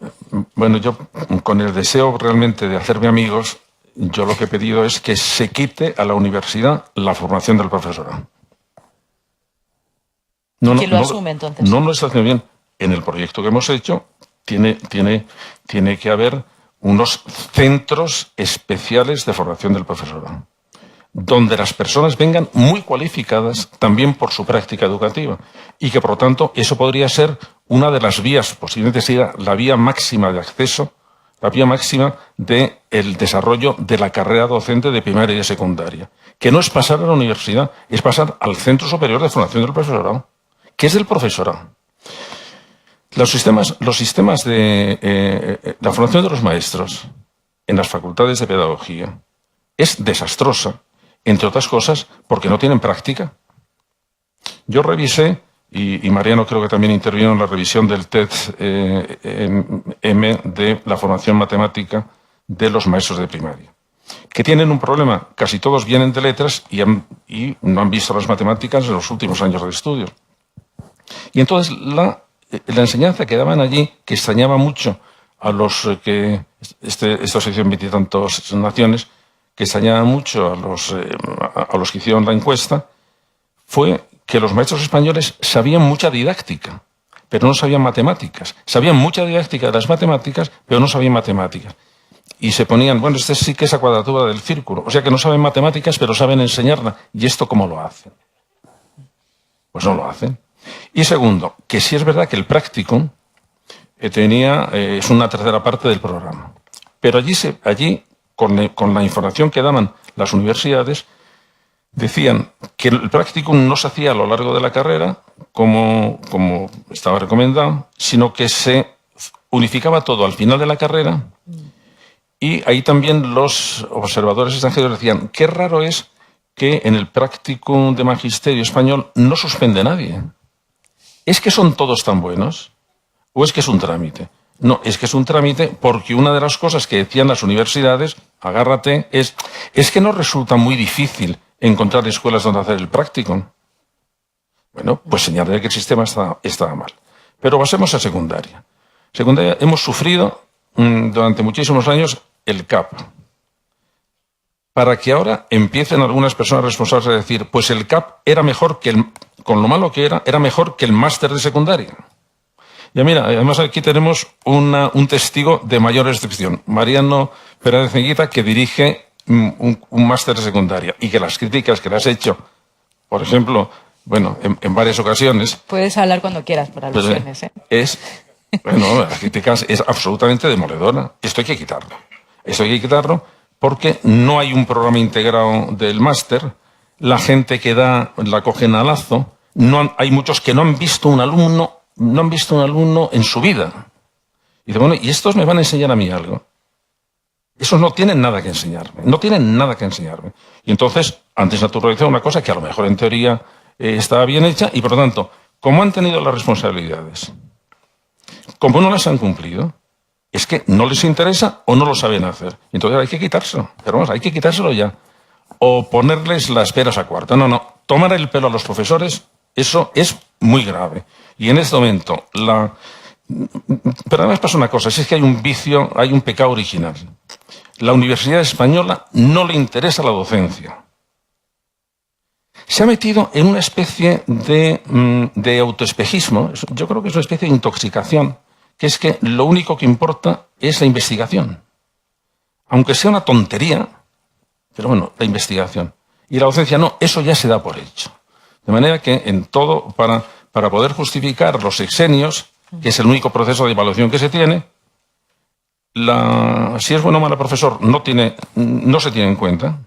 Bueno, yo con el deseo realmente de hacerme amigos, yo lo que he pedido es que se quite a la universidad la formación del profesorado. ¿Quién lo asume entonces? No lo está haciendo bien. En el proyecto que hemos hecho tiene que haber unos centros especiales de formación del profesorado, donde las personas vengan muy cualificadas también por su práctica educativa y que, por lo tanto, eso podría ser una de las vías, posiblemente sea la vía máxima de acceso, la vía máxima del desarrollo de la carrera docente de primaria y de secundaria, que no es pasar a la universidad, es pasar al Centro Superior de Formación del Profesorado, que es del profesorado. Los sistemas de la formación de los maestros en las facultades de pedagogía es desastrosa, entre otras cosas, porque no tienen práctica. Yo revisé, y Mariano creo que también intervino en la revisión del TED-M de la formación matemática de los maestros de primaria, que tienen un problema. Casi todos vienen de letras y no han visto las matemáticas en los últimos años de estudio. Y entonces la enseñanza que daban allí, que extrañaba mucho a los que esta sección 20 y tantas naciones, que extrañaba mucho a los que hicieron la encuesta, fue que los maestros españoles sabían mucha didáctica, pero no sabían matemáticas. Sabían mucha didáctica de las matemáticas, pero no sabían matemáticas. Y se ponían, bueno, este sí que es la cuadratura del círculo. O sea que no saben matemáticas, pero saben enseñarla. ¿Y esto cómo lo hacen? Pues no lo hacen. Y segundo, que sí es verdad que el práctico es una tercera parte del programa. Pero allí con la información que daban las universidades, decían que el practicum no se hacía a lo largo de la carrera, como estaba recomendado, sino que se unificaba todo al final de la carrera. Y ahí también los observadores extranjeros decían, qué raro es que en el practicum de magisterio español no suspende nadie. ¿Es que son todos tan buenos? ¿O es que es un trámite? No, es que es un trámite porque una de las cosas que decían las universidades, agárrate, es que no resulta muy difícil encontrar escuelas donde hacer el practicum. Bueno, pues señalaré que el sistema estaba mal. Pero pasemos a secundaria. Secundaria, hemos sufrido durante muchísimos años el CAP. Para que ahora empiecen algunas personas responsables a decir, pues el CAP era mejor con lo malo que era mejor que el máster de secundaria. Ya mira, además aquí tenemos un testigo de mayor excepción, Mariano Pérez Ceguita, que dirige un máster de secundaria y que las críticas que le has hecho, por ejemplo, bueno, en varias ocasiones... Puedes hablar cuando quieras por alusiones, ¿eh? Bueno, las críticas es absolutamente demoledora. Esto hay que quitarlo. Esto hay que quitarlo porque no hay un programa integrado del máster. La gente que da la cogen a lazo. Hay muchos que no han visto un alumno en su vida. Y dice, bueno, ¿y estos me van a enseñar a mí algo? Esos no tienen nada que enseñarme. No tienen nada que enseñarme. Y entonces, antes naturalizó una cosa que a lo mejor en teoría estaba bien hecha y, por lo tanto, como han tenido las responsabilidades, como no las han cumplido, es que no les interesa o no lo saben hacer. Entonces hay que quitárselo. Pero vamos, hay que quitárselo ya. O ponerles las peras a cuarta. No. Tomar el pelo a los profesores, eso es muy grave. Y en este momento, pero además pasa una cosa, es que hay un vicio, hay un pecado original. La Universidad Española no le interesa la docencia. Se ha metido en una especie de autoespejismo. Yo creo que es una especie de intoxicación, que es que lo único que importa es la investigación. Aunque sea una tontería, pero bueno, la investigación. Y la docencia no, eso ya se da por hecho. De manera que en todo, para poder justificar los sexenios, que es el único proceso de evaluación que se tiene, si es bueno o mal profesor no se tiene en cuenta.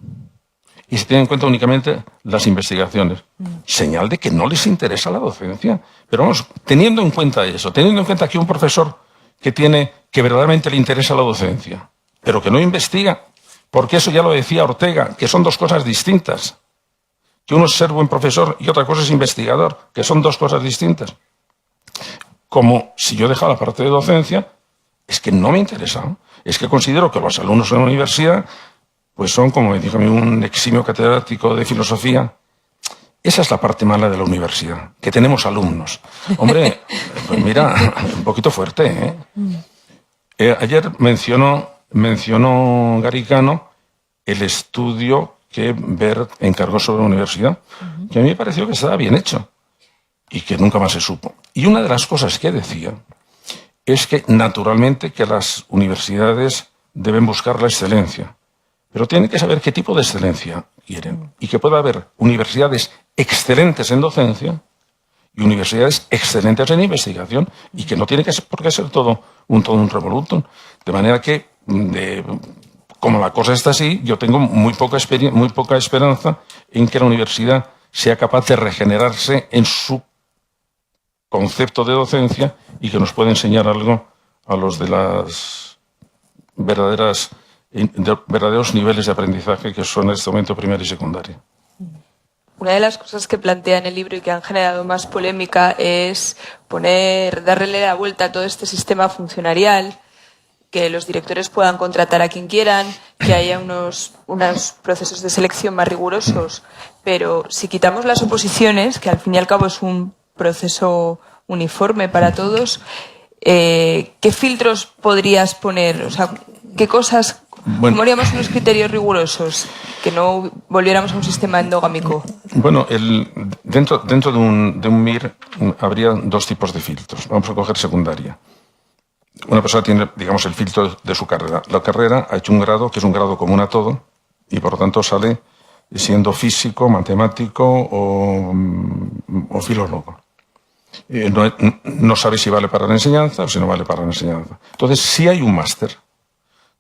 Y se tienen en cuenta únicamente las investigaciones. Señal de que no les interesa la docencia. Pero vamos, teniendo en cuenta eso, teniendo en cuenta que un profesor que verdaderamente le interesa la docencia, pero que no investiga, porque eso ya lo decía Ortega, que son dos cosas distintas. Que uno es ser buen profesor y otra cosa es investigador, que son dos cosas distintas. Como si yo dejara la parte de docencia, es que no me interesa. Es que considero que los alumnos en la universidad pues son, como me dijo a mí un eximio catedrático de filosofía, esa es la parte mala de la universidad, que tenemos alumnos. Hombre, pues mira, un poquito fuerte, ¿eh? Ayer mencionó Garicano el estudio que Bert encargó sobre la universidad, que a mí me pareció que estaba bien hecho y que nunca más se supo. Y una de las cosas que decía es que, naturalmente, que las universidades deben buscar la excelencia. Pero tienen que saber qué tipo de excelencia quieren. Y que puede haber universidades excelentes en docencia y universidades excelentes en investigación y que no tiene por qué ser todo un revolutum. De manera que, como la cosa está así, yo tengo muy poca esperanza en que la universidad sea capaz de regenerarse en su concepto de docencia y que nos pueda enseñar algo a los de las verdaderos niveles de aprendizaje que son en este momento primaria y secundaria. Una de las cosas que plantea en el libro y que han generado más polémica es darle la vuelta a todo este sistema funcionarial que los directores puedan contratar a quien quieran, que haya unos procesos de selección más rigurosos, pero si quitamos las oposiciones, que al fin y al cabo es un proceso uniforme para todos, ¿qué filtros podrías poner? O sea, ¿qué cosas... ¿Cómo haríamos unos criterios rigurosos? Que no volviéramos a un sistema endogámico. Bueno, dentro de un MIR habría dos tipos de filtros. Vamos a coger secundaria. Una persona tiene, digamos, el filtro de su carrera. La carrera ha hecho un grado que es un grado común a todo y, por lo tanto, sale siendo físico, matemático o filólogo. No sabe si vale para la enseñanza o si no vale para la enseñanza. Entonces, sí hay un máster,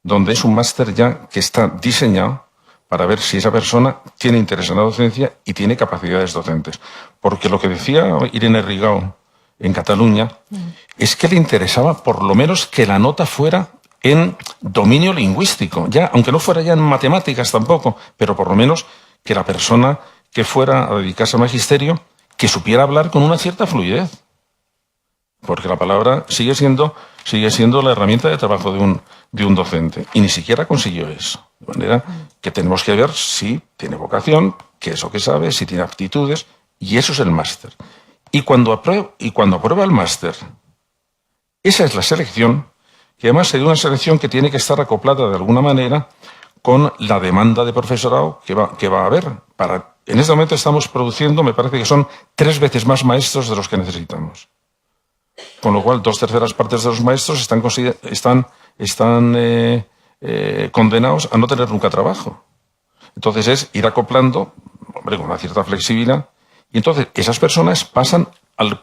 donde es un máster ya que está diseñado para ver si esa persona tiene interés en la docencia y tiene capacidades docentes. Porque lo que decía Irene Rigau en Cataluña es que le interesaba por lo menos que la nota fuera en dominio lingüístico, ya, aunque no fuera ya en matemáticas tampoco, pero por lo menos que la persona que fuera a dedicarse al magisterio que supiera hablar con una cierta fluidez. Porque la palabra sigue siendo la herramienta de trabajo de un docente. Y ni siquiera consiguió eso. De manera que tenemos que ver si tiene vocación, qué es lo que sabe, si tiene aptitudes. Y eso es el máster. Y cuando aprueba el máster, esa es la selección, que además sería una selección que tiene que estar acoplada de alguna manera con la demanda de profesorado que va a haber. En este momento estamos produciendo, me parece que son 3 veces más maestros de los que necesitamos. Con lo cual, 2/3 partes de los maestros están condenados a no tener nunca trabajo. Entonces es ir acoplando, hombre, con una cierta flexibilidad, y entonces esas personas pasan al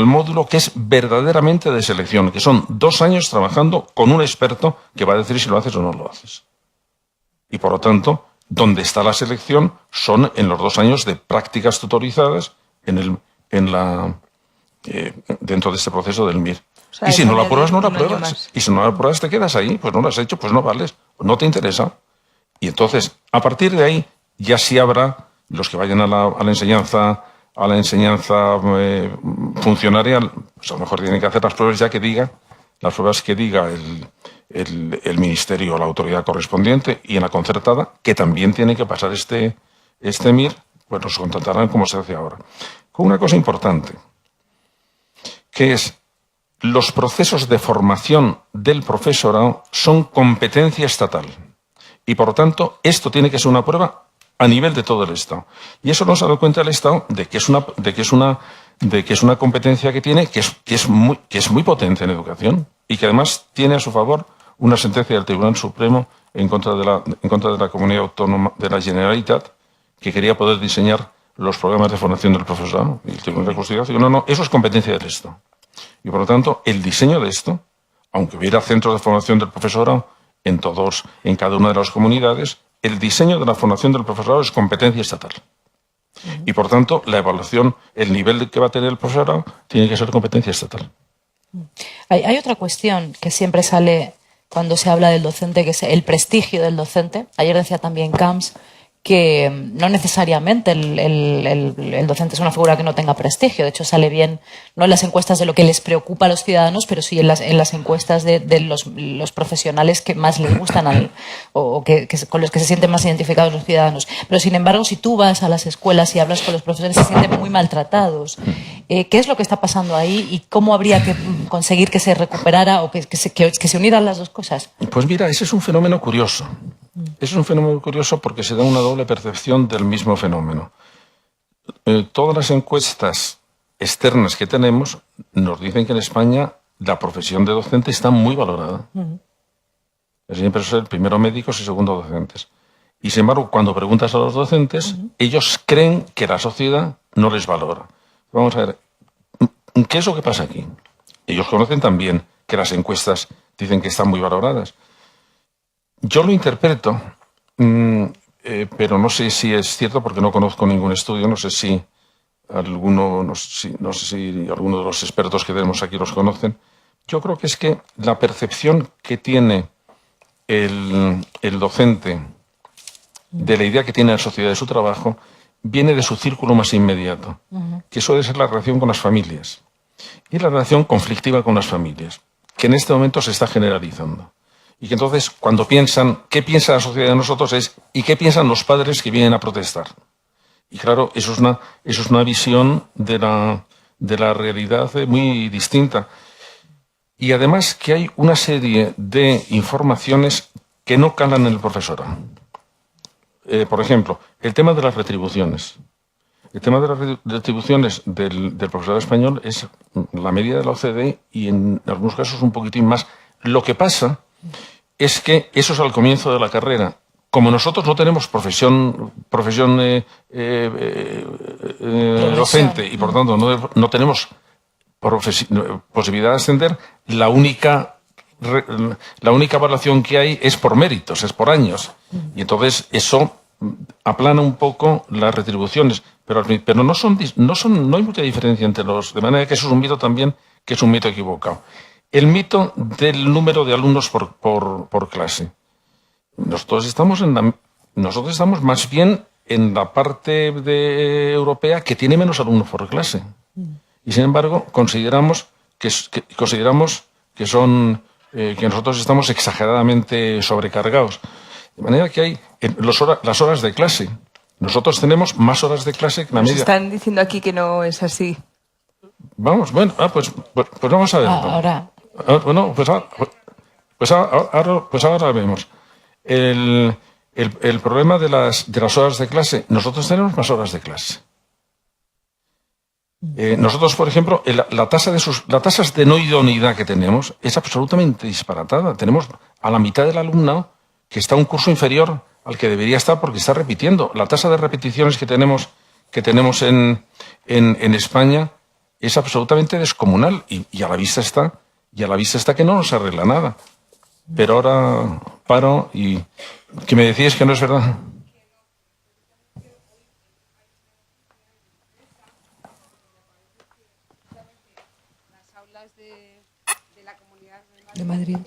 módulo que es verdaderamente de selección, que son 2 años trabajando con un experto que va a decir si lo haces o no lo haces. Y por lo tanto, donde está la selección son en los 2 años de prácticas tutorizadas dentro de este proceso del MIR. O sea, y si no la apruebas, no la apruebas. Y si no la apruebas, te quedas ahí. Pues no lo has hecho, pues no vales. Pues no te interesa. Y entonces, a partir de ahí, ya sí habrá los que vayan a la enseñanza funcionaria, pues a lo mejor tienen que hacer las pruebas que diga el ministerio o la autoridad correspondiente, y en la concertada, que también tiene que pasar este MIR, pues nos contratarán como se hace ahora. Con una cosa importante, que es los procesos de formación del profesorado son competencia estatal. Y por lo tanto, esto tiene que ser una prueba a nivel de todo el Estado. Y eso nos ha dado cuenta el Estado de que es una competencia que tiene, que es muy potente en educación, y que además tiene a su favor una sentencia del Tribunal Supremo en contra de la Comunidad Autónoma de la Generalitat, que quería poder diseñar los programas de formación del profesorado. Y el Tribunal de Justicia dijo, no, eso es competencia del Estado. Y por lo tanto, el diseño de esto, aunque hubiera centros de formación del profesorado en cada una de las comunidades, el diseño de la formación del profesorado es competencia estatal. Y por tanto, la evaluación, el nivel que va a tener el profesorado, tiene que ser competencia estatal. Hay otra cuestión que siempre sale cuando se habla del docente, que es el prestigio del docente. Ayer decía también Camps que no necesariamente el docente es una figura que no tenga prestigio. De hecho, sale bien, no en las encuestas de lo que les preocupa a los ciudadanos, pero sí en las encuestas de los profesionales que más les gustan con los que se sienten más identificados los ciudadanos. Pero, sin embargo, si tú vas a las escuelas y hablas con los profesores, se sienten muy maltratados. ¿Qué es lo que está pasando ahí y cómo habría que conseguir que se recuperara o que se unieran las dos cosas? Pues mira, ese es un fenómeno curioso. Es un fenómeno curioso porque se da una doble percepción del mismo fenómeno. Todas las encuestas externas que tenemos nos dicen que en España la profesión de docente está muy valorada. Siempre son primero médicos y segundo docentes. Y sin embargo, cuando preguntas a los docentes, ellos creen que la sociedad no les valora. Vamos a ver, ¿qué es lo que pasa aquí? Ellos conocen también que las encuestas dicen que están muy valoradas. Yo lo interpreto, pero no sé si es cierto porque no conozco ningún estudio, no sé si alguno de los expertos que tenemos aquí los conocen. Yo creo que es que la percepción que tiene el docente de la idea que tiene la sociedad de su trabajo viene de su círculo más inmediato, que suele ser la relación con las familias. y la relación conflictiva con las familias, que en este momento se está generalizando. Y que entonces, cuando piensan, ¿qué piensa la sociedad de nosotros? Es, ¿y qué piensan los padres que vienen a protestar? Y claro, eso es una visión de la realidad muy distinta. Y además que hay una serie de informaciones que no calan en el profesorado. Por ejemplo, el tema de las retribuciones. El tema de las retribuciones del profesorado español es la media de la OCDE y en algunos casos un poquitín más. Lo que pasa es que eso es al comienzo de la carrera. Como nosotros no tenemos profesión docente y por tanto no tenemos posibilidad de ascender, la única evaluación que hay es por méritos, es por años. Y entonces eso aplana un poco las retribuciones, pero no hay mucha diferencia entre los, de manera que eso es un mito también, que es un mito equivocado. El mito del número de alumnos por clase. Nosotros estamos más bien en la parte europea que tiene menos alumnos por clase. Y sin embargo, consideramos que nosotros estamos exageradamente sobrecargados. De manera que hay las horas de clase. Nosotros tenemos más horas de clase que la media. Nos están diciendo aquí que no es así. Vamos, bueno, pues vamos a ver. Ahora. Bueno, pues ahora vemos. El problema de las horas de clase. Nosotros tenemos más horas de clase. Nosotros, por ejemplo, las tasas de no idoneidad que tenemos es absolutamente disparatada. Tenemos a la mitad del alumnado que está un curso inferior al que debería estar porque está repitiendo. La tasa de repeticiones que tenemos en España es absolutamente descomunal y a la vista está que no nos arregla nada. Pero ahora paro y que me decís que no es verdad. De Madrid.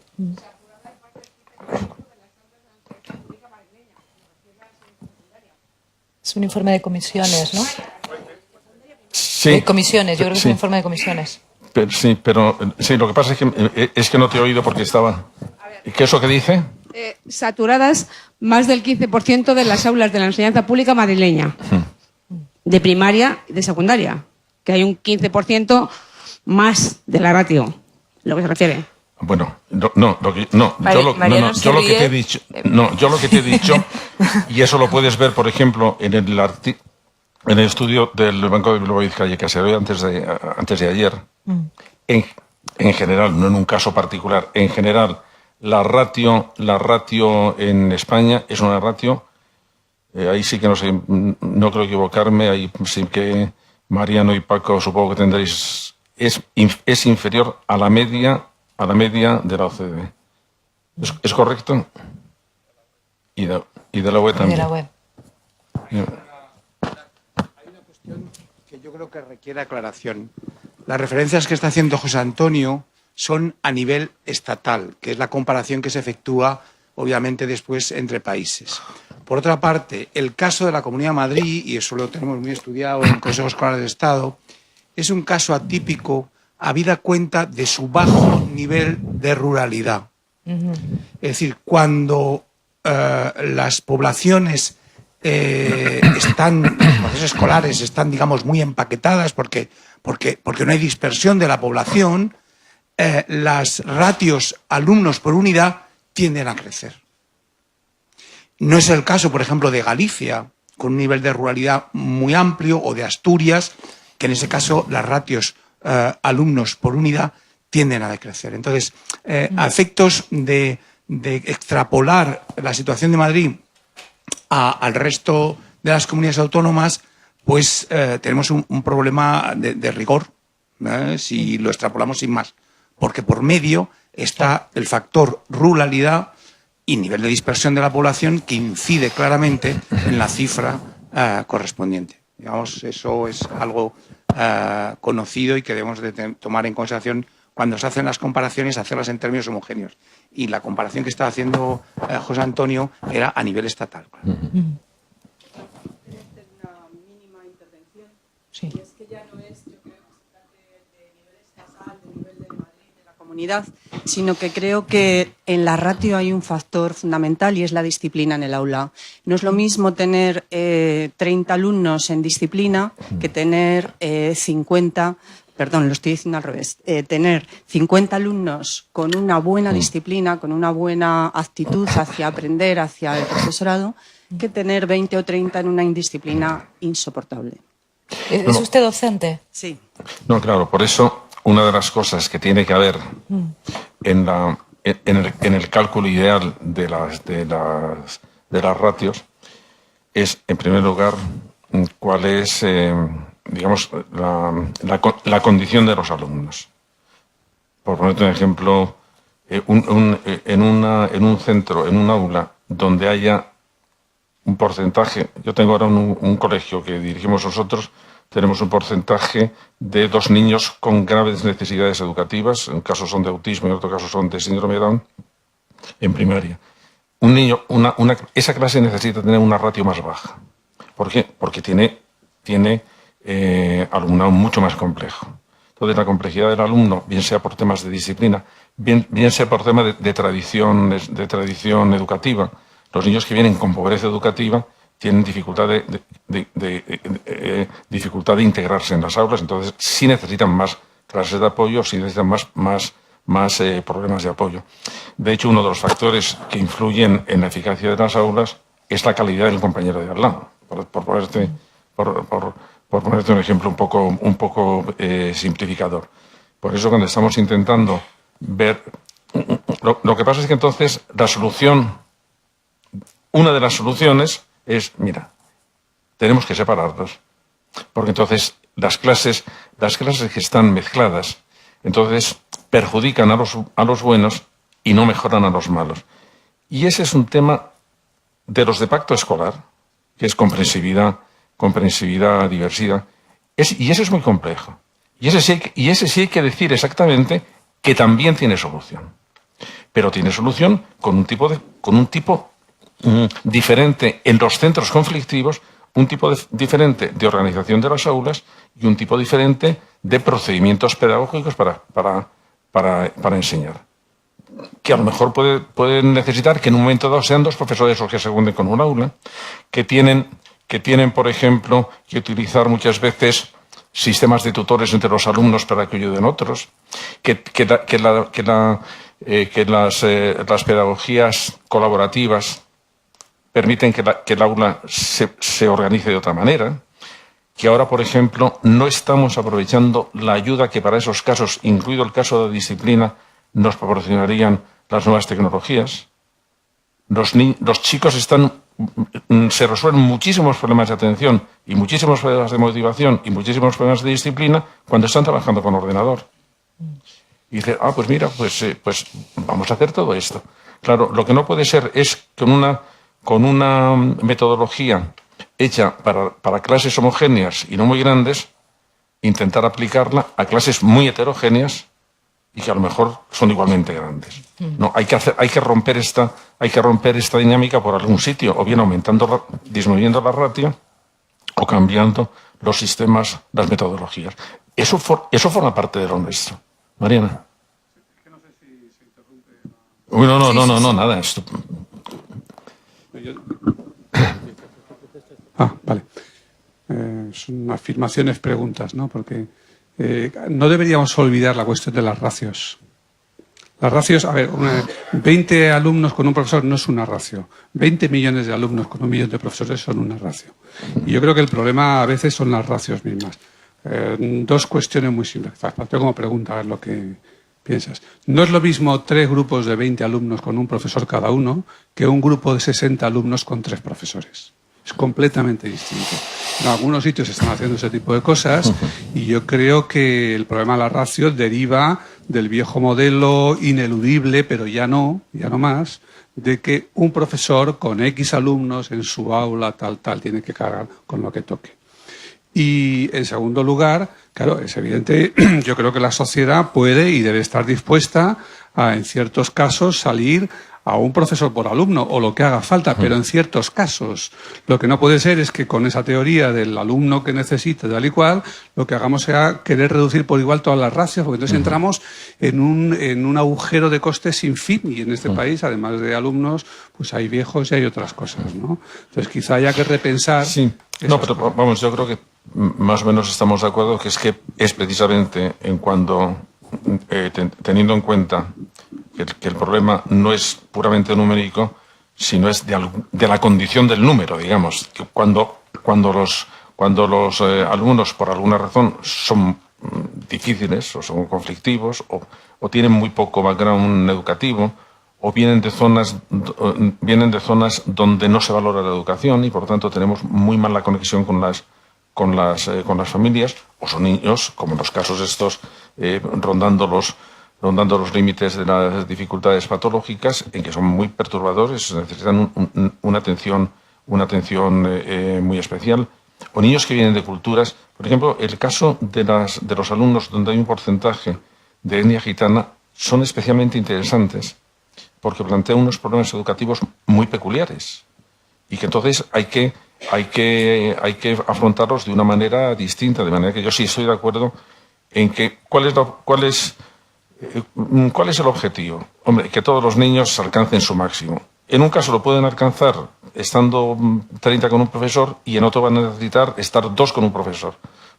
Es un informe de comisiones, ¿no? Sí. De comisiones, yo creo que es Sí. un informe de comisiones. Pero lo que pasa es que no te he oído porque estaba. ¿Qué es lo que dice? Saturadas más del 15% de las aulas de la enseñanza pública madrileña, de primaria y de secundaria, que hay un 15% más de la ratio, lo que se refiere. Bueno, yo lo que te he dicho, y eso lo puedes ver, por ejemplo, en el estudio del Banco de Bilbao y Vizcaya que se dio antes de ayer, en general, no en un caso particular, en general, la ratio en España es una ratio, ahí sí que no sé, no creo equivocarme, ahí sí que Mariano y Paco supongo que tendréis, es inferior a la media de la OCDE. ¿Es correcto? Y de la UE también. De la web. Hay una cuestión que yo creo que requiere aclaración. Las referencias que está haciendo José Antonio son a nivel estatal, que es la comparación que se efectúa, obviamente, después entre países. Por otra parte, el caso de la Comunidad de Madrid, y eso lo tenemos muy estudiado en el Consejo Escolar del Estado, es un caso atípico habida cuenta de su bajo nivel de ruralidad. Es decir, cuando las poblaciones los procesos escolares están, digamos, muy empaquetadas porque no hay dispersión de la población, las ratios alumnos por unidad tienden a crecer. No es el caso, por ejemplo, de Galicia, con un nivel de ruralidad muy amplio, o de Asturias, que en ese caso las ratios alumnos por unidad tienden a decrecer. Entonces, a efectos de extrapolar la situación de Madrid al resto de las comunidades autónomas, pues tenemos un problema de rigor, si lo extrapolamos sin más, porque por medio está el factor ruralidad y nivel de dispersión de la población que incide claramente en la cifra correspondiente. Digamos, eso es algo conocido y que debemos de tomar en consideración cuando se hacen las comparaciones, hacerlas en términos homogéneos. Y la comparación que estaba haciendo José Antonio era a nivel estatal. Sí. Y es que ya no es, yo creo que se trate de nivel comunidad, sino que creo que en la ratio hay un factor fundamental y es la disciplina en el aula. No es lo mismo tener 30 alumnos en disciplina que tener 50, perdón, lo estoy diciendo al revés, tener 50 alumnos con una buena disciplina, con una buena actitud hacia aprender, hacia el profesorado, que tener 20 o 30 en una indisciplina insoportable. ¿Es usted docente? Sí. No, claro, por eso una de las cosas que tiene que haber en el cálculo ideal de las ratios es, en primer lugar, cuál es, digamos, la condición de los alumnos. Por ponerte un ejemplo, en un centro, en un aula, donde haya un porcentaje. Yo tengo ahora un colegio que dirigimos nosotros, tenemos un porcentaje de 2 niños con graves necesidades educativas, en un caso son de autismo y en otro caso son de síndrome de Down, en primaria. Un niño, esa clase necesita tener una ratio más baja. ¿Por qué? Porque tiene alumnado mucho más complejo. Entonces, la complejidad del alumno, bien sea por temas de disciplina, bien sea por temas de tradición educativa, los niños que vienen con pobreza educativa tienen dificultad de integrarse en las aulas, entonces sí necesitan más clases de apoyo, sí necesitan más problemas de apoyo. De hecho, uno de los factores que influyen en la eficacia de las aulas es la calidad del compañero de al lado. Por ponerte un ejemplo un poco simplificador. Por eso, cuando estamos intentando ver... Lo que pasa es que entonces la solución... Una de las soluciones es, mira, tenemos que separarlas, porque entonces las clases que están mezcladas, entonces perjudican a los buenos y no mejoran a los malos. Y ese es un tema de los de pacto escolar, que es comprensividad, diversidad, y ese es muy complejo. Y ese sí hay que decir exactamente que también tiene solución. Pero tiene solución con un tipo diferente en los centros conflictivos, un tipo diferente de organización de las aulas y un tipo diferente de procedimientos pedagógicos para enseñar. Que a lo mejor pueden necesitar que en un momento dado sean 2 profesores los que se unen con un aula, que tienen, por ejemplo, que utilizar muchas veces sistemas de tutores entre los alumnos para que ayuden a otros, que las pedagogías colaborativas permiten que el aula se organice de otra manera, que ahora, por ejemplo, no estamos aprovechando la ayuda que para esos casos, incluido el caso de disciplina, nos proporcionarían las nuevas tecnologías. Los chicos se resuelven muchísimos problemas de atención y muchísimos problemas de motivación y muchísimos problemas de disciplina cuando están trabajando con ordenador. Y dice, pues mira, pues vamos a hacer todo esto. Claro, lo que no puede ser es con una metodología hecha para clases homogéneas y no muy grandes, intentar aplicarla a clases muy heterogéneas y que a lo mejor son igualmente grandes. No, hay que romper esta dinámica por algún sitio, o bien disminuyendo la ratio o cambiando los sistemas, las metodologías. Eso forma parte de lo nuestro. Mariana. No sé si se interrumpe. Uy, no, nada. Esto... Vale. Son afirmaciones, preguntas, ¿no? Porque no deberíamos olvidar la cuestión de las ratios. Las ratios, a ver, 20 alumnos con un profesor no es una ratio. 20 millones de alumnos con 1 millón de profesores son una ratio. Y yo creo que el problema a veces son las ratios mismas. 2 cuestiones muy simples. Tengo como pregunta, a ver lo que piensas. No es lo mismo 3 grupos de 20 alumnos con un profesor cada uno que un grupo de 60 alumnos con 3 profesores. Es completamente distinto. En algunos sitios se están haciendo ese tipo de cosas y yo creo que el problema de la ratio deriva del viejo modelo ineludible, pero ya no más, de que un profesor con X alumnos en su aula tal, tiene que cargar con lo que toque. Y, en segundo lugar, claro, es evidente, yo creo que la sociedad puede y debe estar dispuesta a, en ciertos casos, salir a un profesor por alumno o lo que haga falta, pero en ciertos casos. Lo que no puede ser es que con esa teoría del alumno que necesita tal y cual, lo que hagamos sea querer reducir por igual todas las ratios, porque entonces entramos en un agujero de costes sin fin, y en este país, además de alumnos, pues hay viejos y hay otras cosas, ¿no? Entonces quizá haya que repensar. Sí. No, pero vamos, yo creo que más o menos estamos de acuerdo que es precisamente en cuando, teniendo en cuenta que el problema no es puramente numérico, sino es de la condición del número, digamos, que cuando los alumnos por alguna razón son difíciles o son conflictivos o tienen muy poco background educativo o vienen de zonas donde no se valora la educación y por lo tanto tenemos muy mala conexión con las familias, o son niños, como en los casos estos, rondando los límites de las dificultades patológicas, en que son muy perturbadores, necesitan una atención muy especial, o niños que vienen de culturas. Por ejemplo, el caso de los alumnos donde hay un porcentaje de etnia gitana son especialmente interesantes, porque plantean unos problemas educativos muy peculiares y que entonces hay que afrontarlos de una manera distinta, de manera que yo sí estoy de acuerdo en que ¿cuál es el objetivo? Hombre, que todos los niños alcancen su máximo. En un caso lo pueden alcanzar estando 30 con un profesor y en otro van a necesitar estar 2 con un profesor.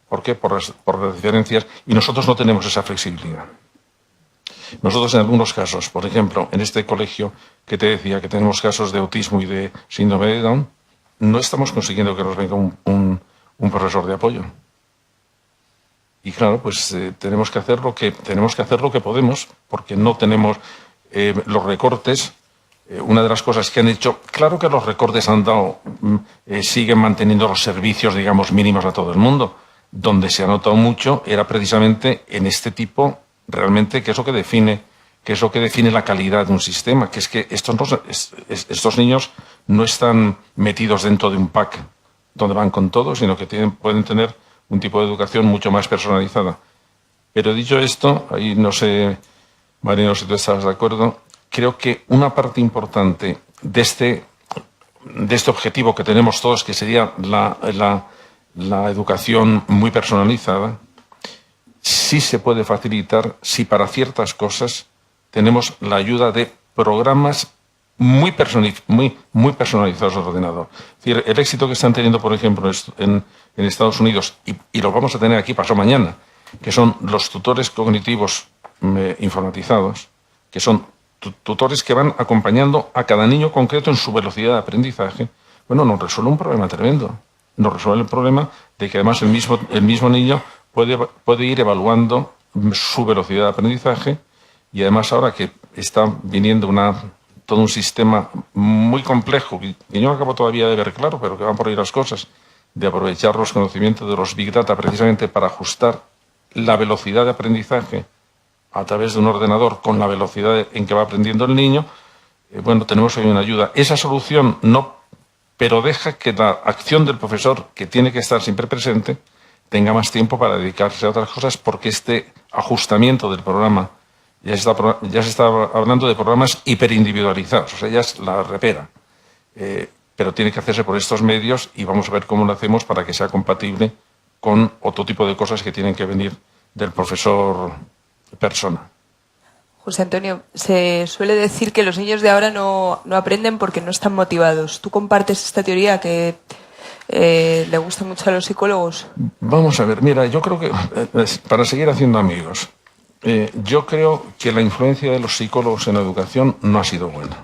¿Por qué? Por las diferencias, y nosotros no tenemos esa flexibilidad. Nosotros en algunos casos, por ejemplo, en este colegio que te decía que tenemos casos de autismo y de síndrome de Down, no estamos consiguiendo que nos venga un profesor de apoyo. Y claro, pues tenemos que hacer lo que podemos, porque no tenemos los recortes. Una de las cosas que han hecho, claro que los recortes han dado, siguen manteniendo los servicios, digamos, mínimos a todo el mundo. Donde se ha notado mucho era precisamente en este tipo, realmente, que es lo que define la calidad de un sistema, que es que estos niños no están metidos dentro de un pack donde van con todo, sino que pueden tener un tipo de educación mucho más personalizada. Pero dicho esto, ahí no sé, Mariano, si tú estás de acuerdo, creo que una parte importante de este objetivo que tenemos todos, que sería la educación muy personalizada, sí se puede facilitar si para ciertas cosas tenemos la ayuda de programas muy personalizados al ordenador. Es decir, el éxito que están teniendo, por ejemplo, en Estados Unidos, y lo vamos a tener aquí pasado mañana, que son los tutores cognitivos informatizados, que son tutores que van acompañando a cada niño concreto en su velocidad de aprendizaje. Bueno, nos resuelve un problema tremendo. Nos resuelve el problema de que además el mismo niño puede ir evaluando su velocidad de aprendizaje, y además ahora que está viniendo todo un sistema muy complejo, que yo no acabo todavía de ver claro, pero que van por ahí las cosas, de aprovechar los conocimientos de los Big Data precisamente para ajustar la velocidad de aprendizaje a través de un ordenador con la velocidad en que va aprendiendo el niño. Bueno, tenemos ahí una ayuda. Esa solución no, pero deja que la acción del profesor, que tiene que estar siempre presente, tenga más tiempo para dedicarse a otras cosas, porque este ajustamiento del programa, ya se está hablando de programas hiperindividualizados, o sea, ya es la repera. Pero tiene que hacerse por estos medios y vamos a ver cómo lo hacemos para que sea compatible con otro tipo de cosas que tienen que venir del profesor persona. José Antonio, se suele decir que los niños de ahora no aprenden porque no están motivados. ¿Tú compartes esta teoría que le gusta mucho a los psicólogos? Vamos a ver, mira, yo creo que, para seguir haciendo amigos, yo creo que la influencia de los psicólogos en la educación no ha sido buena.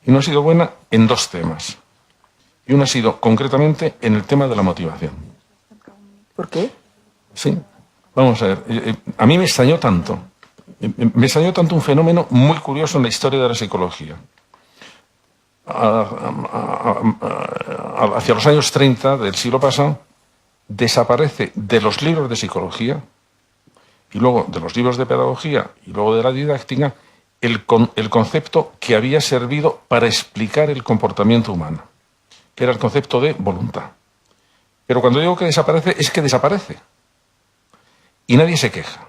Y no ha sido buena en 2 temas. Y uno ha sido concretamente en el tema de la motivación. ¿Por qué? Sí, vamos a ver, a mí me extrañó tanto un fenómeno muy curioso en la historia de la psicología. Hacia los años 30 del siglo pasado, desaparece de los libros de psicología y luego de los libros de pedagogía y luego de la didáctica el concepto que había servido para explicar el comportamiento humano, que era el concepto de voluntad. Pero cuando digo que desaparece, es que desaparece. Y nadie se queja.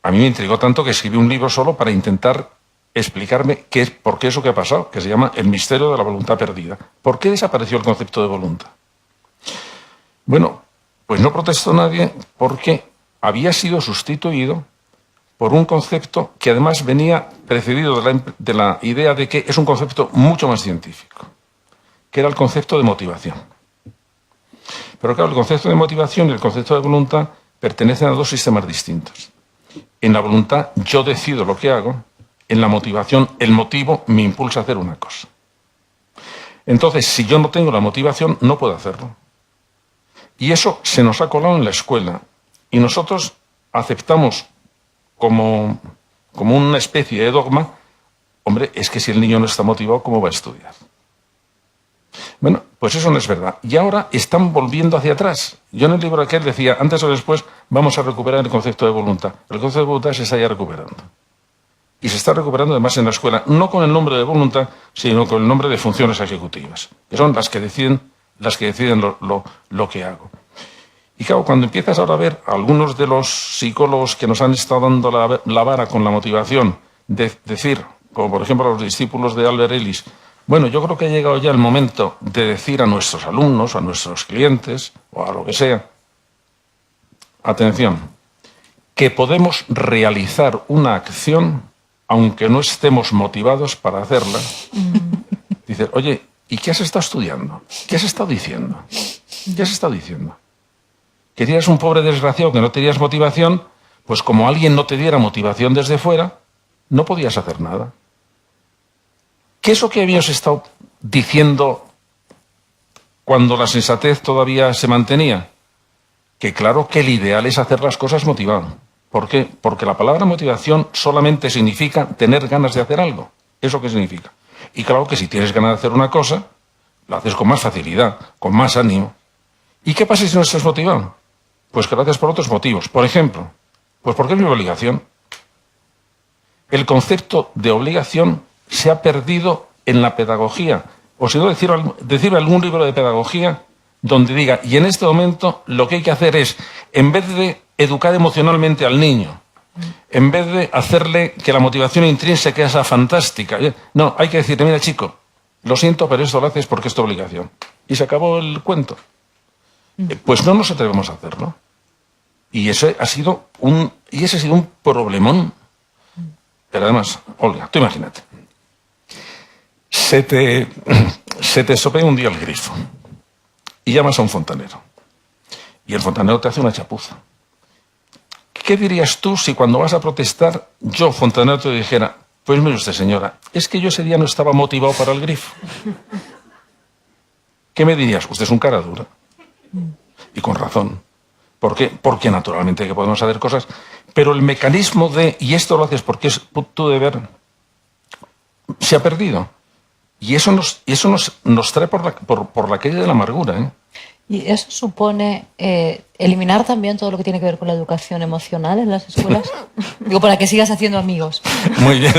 A mí me intrigó tanto que escribí un libro solo para intentar explicarme por qué eso que ha pasado, que se llama el misterio de la voluntad perdida. ¿Por qué desapareció el concepto de voluntad? Bueno, pues no protestó nadie porque había sido sustituido por un concepto que además venía precedido de la idea de que es un concepto mucho más científico, que era el concepto de motivación. Pero claro, el concepto de motivación y el concepto de voluntad pertenecen a dos sistemas distintos. En la voluntad yo decido lo que hago, en la motivación el motivo me impulsa a hacer una cosa. Entonces, si yo no tengo la motivación, no puedo hacerlo. Y eso se nos ha colado en la escuela y nosotros aceptamos como una especie de dogma, hombre, es que si el niño no está motivado, ¿cómo va a estudiar? Bueno, pues eso no es verdad. Y ahora están volviendo hacia atrás. Yo en el libro aquel decía, antes o después vamos a recuperar el concepto de voluntad. El concepto de voluntad se está ya recuperando. Y se está recuperando además en la escuela, no con el nombre de voluntad, sino con el nombre de funciones ejecutivas, que son las que deciden lo que hago. Y claro, cuando empiezas ahora a ver a algunos de los psicólogos que nos han estado dando la vara con la motivación, de decir, como por ejemplo a los discípulos de Albert Ellis, bueno, yo creo que ha llegado ya el momento de decir a nuestros alumnos, a nuestros clientes, o a lo que sea, atención, que podemos realizar una acción aunque no estemos motivados para hacerla. Dices, oye, ¿y qué has estado estudiando? ¿Qué has estado diciendo? ¿Qué has estado diciendo? Que eras un pobre desgraciado que no tenías motivación, pues como alguien no te diera motivación desde fuera, no podías hacer nada. ¿Qué es lo que habías estado diciendo cuando la sensatez todavía se mantenía? Que claro que el ideal es hacer las cosas motivado. ¿Por qué? Porque la palabra motivación solamente significa tener ganas de hacer algo. ¿Eso qué significa? Y claro que si tienes ganas de hacer una cosa, la haces con más facilidad, con más ánimo. ¿Y qué pasa si no estás motivado? Pues que lo haces por otros motivos. Por ejemplo, pues porque es mi obligación. El concepto de obligación se ha perdido en la pedagogía. O si no, decir algún libro de pedagogía donde diga, y en este momento lo que hay que hacer es, en vez de educar emocionalmente al niño, en vez de hacerle que la motivación intrínseca sea fantástica, no, hay que decirle, mira chico, lo siento, pero esto lo haces porque es tu obligación. Y se acabó el cuento. Pues no nos atrevemos a hacerlo. Y ese ha sido un problemón. Pero además, Olga, tú imagínate. Se te estropea un día el grifo y llamas a un fontanero. Y el fontanero te hace una chapuza. ¿Qué dirías tú si cuando vas a protestar, yo, fontanero, te dijera, pues mire usted, señora, es que yo ese día no estaba motivado para el grifo? ¿Qué me dirías? Usted es un cara dura. Y con razón. ¿Por qué? Porque naturalmente que podemos hacer cosas, pero el mecanismo de, y esto lo haces porque es tu deber, se ha perdido. Y eso nos trae por la calle de la amargura, ¿eh? ¿Y eso supone eliminar también todo lo que tiene que ver con la educación emocional en las escuelas? Digo, para que sigas haciendo amigos. Muy bien,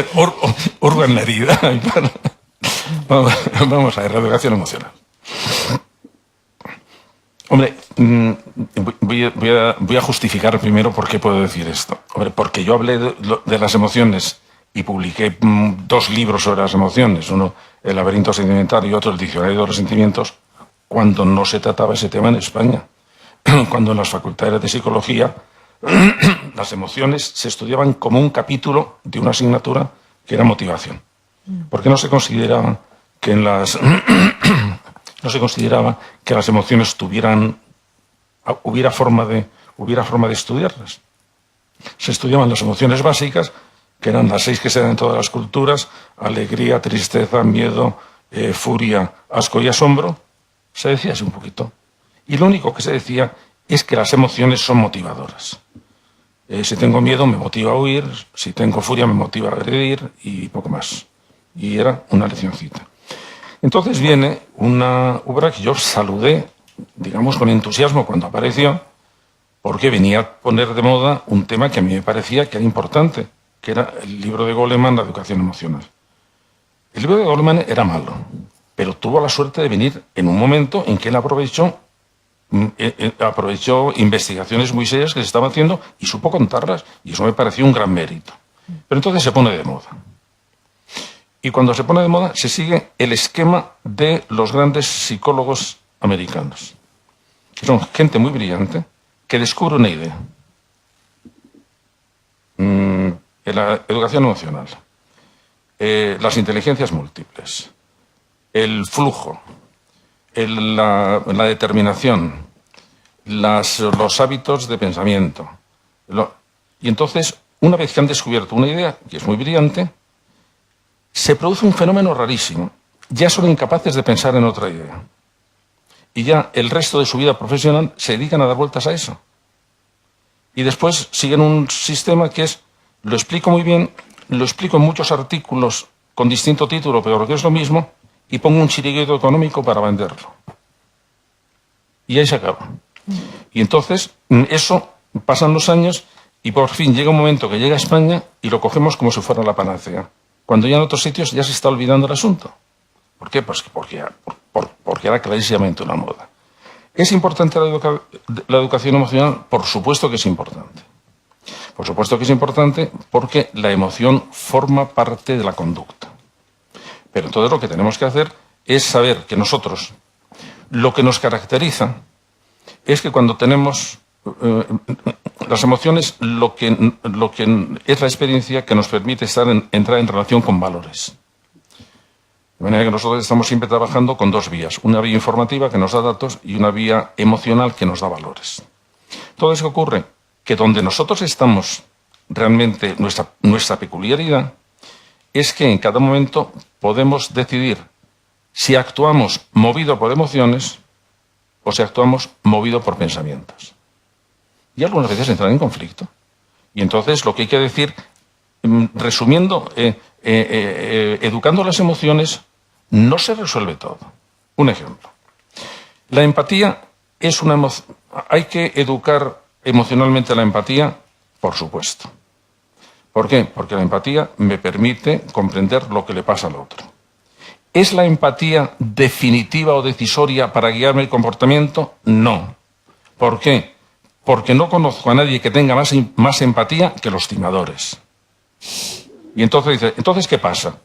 hurga en la herida. Vamos a ver, la educación emocional. Hombre, voy a justificar primero por qué puedo decir esto. Hombre, porque yo hablé de las emociones y publiqué 2 libros sobre las emociones, uno El laberinto sentimental y otro El diccionario de los sentimientos, cuando no se trataba ese tema en España. Cuando en las facultades de psicología las emociones se estudiaban como un capítulo de una asignatura que era motivación. ¿Por qué no se consideraba que las emociones hubiera forma de estudiarlas? Se estudiaban las emociones básicas, que eran las 6 que se dan en todas las culturas: alegría, tristeza, miedo, furia, asco y asombro. Se decía así un poquito. Y lo único que se decía es que las emociones son motivadoras. Si tengo miedo me motiva a huir, si tengo furia me motiva a agredir y poco más. Y era una leccioncita. Entonces viene una obra que yo saludé, digamos, con entusiasmo cuando apareció, porque venía a poner de moda un tema que a mí me parecía que era importante, que era el libro de Goleman, La educación emocional. El libro de Goleman era malo, pero tuvo la suerte de venir en un momento en que él aprovechó investigaciones muy serias que se estaban haciendo y supo contarlas, y eso me pareció un gran mérito. Pero entonces se pone de moda. Y cuando se pone de moda, se sigue el esquema de los grandes psicólogos americanos. Son gente muy brillante que descubre una idea. La educación emocional, las inteligencias múltiples, el flujo, la determinación, los hábitos de pensamiento. Y entonces, una vez que han descubierto una idea, que es muy brillante, se produce un fenómeno rarísimo. Ya son incapaces de pensar en otra idea. Y ya el resto de su vida profesional se dedican a dar vueltas a eso. Y después siguen un sistema que es, lo explico muy bien, lo explico en muchos artículos con distinto título, pero que es lo mismo, y pongo un chiringuito económico para venderlo. Y ahí se acaba. Y entonces, eso, pasan los años, y por fin llega un momento que llega a España y lo cogemos como si fuera la panacea. Cuando ya en otros sitios ya se está olvidando el asunto. ¿Por qué? Pues porque era clarísimamente una moda. ¿Es importante la educación emocional? Por supuesto que es importante. Por supuesto que es importante porque la emoción forma parte de la conducta. Pero entonces lo que tenemos que hacer es saber que nosotros, lo que nos caracteriza es que cuando tenemos las emociones, lo que es la experiencia que nos permite entrar en relación con valores. De manera que nosotros estamos siempre trabajando con dos vías. Una vía informativa que nos da datos y una vía emocional que nos da valores. Todo eso ocurre que donde nosotros estamos realmente, nuestra peculiaridad, es que en cada momento podemos decidir si actuamos movido por emociones o si actuamos movido por pensamientos. Y algunas veces entran en conflicto. Y entonces lo que hay que decir, resumiendo, educando las emociones, no se resuelve todo. Un ejemplo. La empatía es una emoción. ¿Hay que educar emocionalmente la empatía? Por supuesto. ¿Por qué? Porque la empatía me permite comprender lo que le pasa al otro. ¿Es la empatía definitiva o decisoria para guiarme el comportamiento? No. ¿Por qué? Porque no conozco a nadie que tenga más empatía que los timadores. Y entonces dice, ¿entonces qué pasa?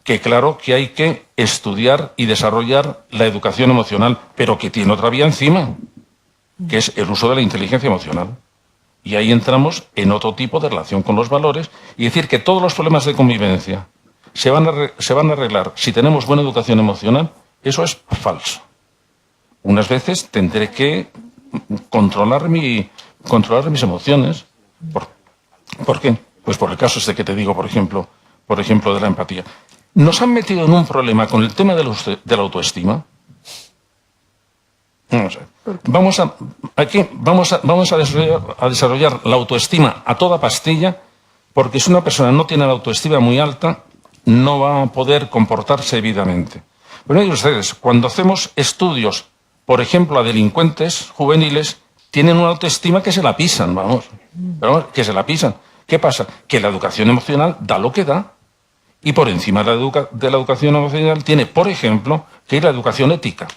Que claro que hay que estudiar y desarrollar la educación emocional, pero que tiene otra vía encima, que es el uso de la inteligencia emocional. Y ahí entramos en otro tipo de relación con los valores y decir que todos los problemas de convivencia se van a arreglar si tenemos buena educación emocional, eso es falso. Unas veces tendré que controlar mis emociones. ¿Por qué? Pues por el caso este que te digo, por ejemplo, de la empatía. Nos han metido en un problema con el tema de la autoestima. No sé. Vamos a desarrollar la autoestima a toda pastilla, porque si una persona no tiene la autoestima muy alta, no va a poder comportarse debidamente. Pero miren ustedes, cuando hacemos estudios, por ejemplo, a delincuentes juveniles, tienen una autoestima que se la pisan, que se la pisan. ¿Qué pasa? Que la educación emocional da lo que da. Y por encima de la educación emocional tiene, por ejemplo, que ir la educación ética.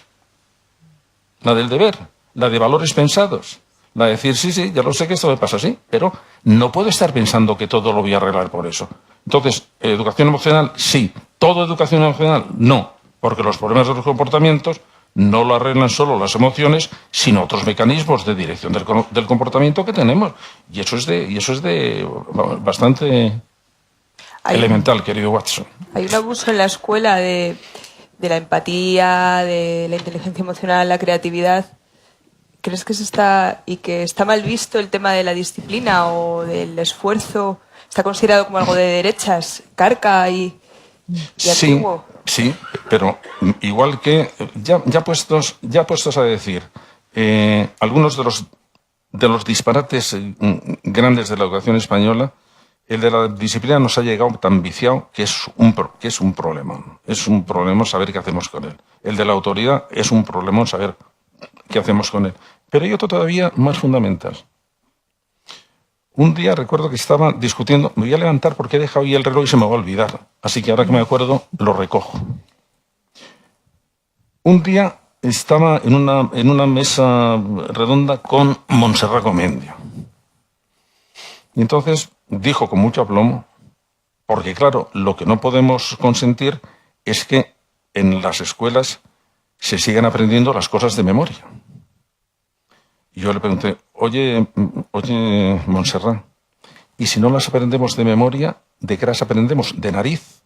La del deber, la de valores pensados. La de decir, sí, ya lo sé que esto me pasa así, pero no puedo estar pensando que todo lo voy a arreglar por eso. Entonces, educación emocional, sí. ¿Todo educación emocional? No. Porque los problemas de los comportamientos no lo arreglan solo las emociones, sino otros mecanismos de dirección del comportamiento que tenemos. Y eso es bastante elemental, querido Watson. Hay un abuso en la escuela de la empatía, de la inteligencia emocional, la creatividad. ¿Crees que que está mal visto el tema de la disciplina o del esfuerzo? ¿Está considerado como algo de derechas, carca y antiguo? Sí, pero igual que ya puestos a decir algunos de los disparates grandes de la educación española, el de la disciplina nos ha llegado tan viciado que es un problema. Es un problema saber qué hacemos con él. El de la autoridad es un problema saber qué hacemos con él. Pero hay otro todavía más fundamental. Un día recuerdo que estaba discutiendo, me voy a levantar porque he dejado ahí el reloj y se me va a olvidar. Así que ahora que me acuerdo, lo recojo. Un día estaba en una mesa redonda con Montserrat Comendio. Y entonces dijo con mucho aplomo Porque, claro, lo que no podemos consentir es que en las escuelas se sigan aprendiendo las cosas de memoria. Y yo le pregunté, oye, Montserrat, ¿y si no las aprendemos de memoria, de qué las aprendemos? ¿De nariz?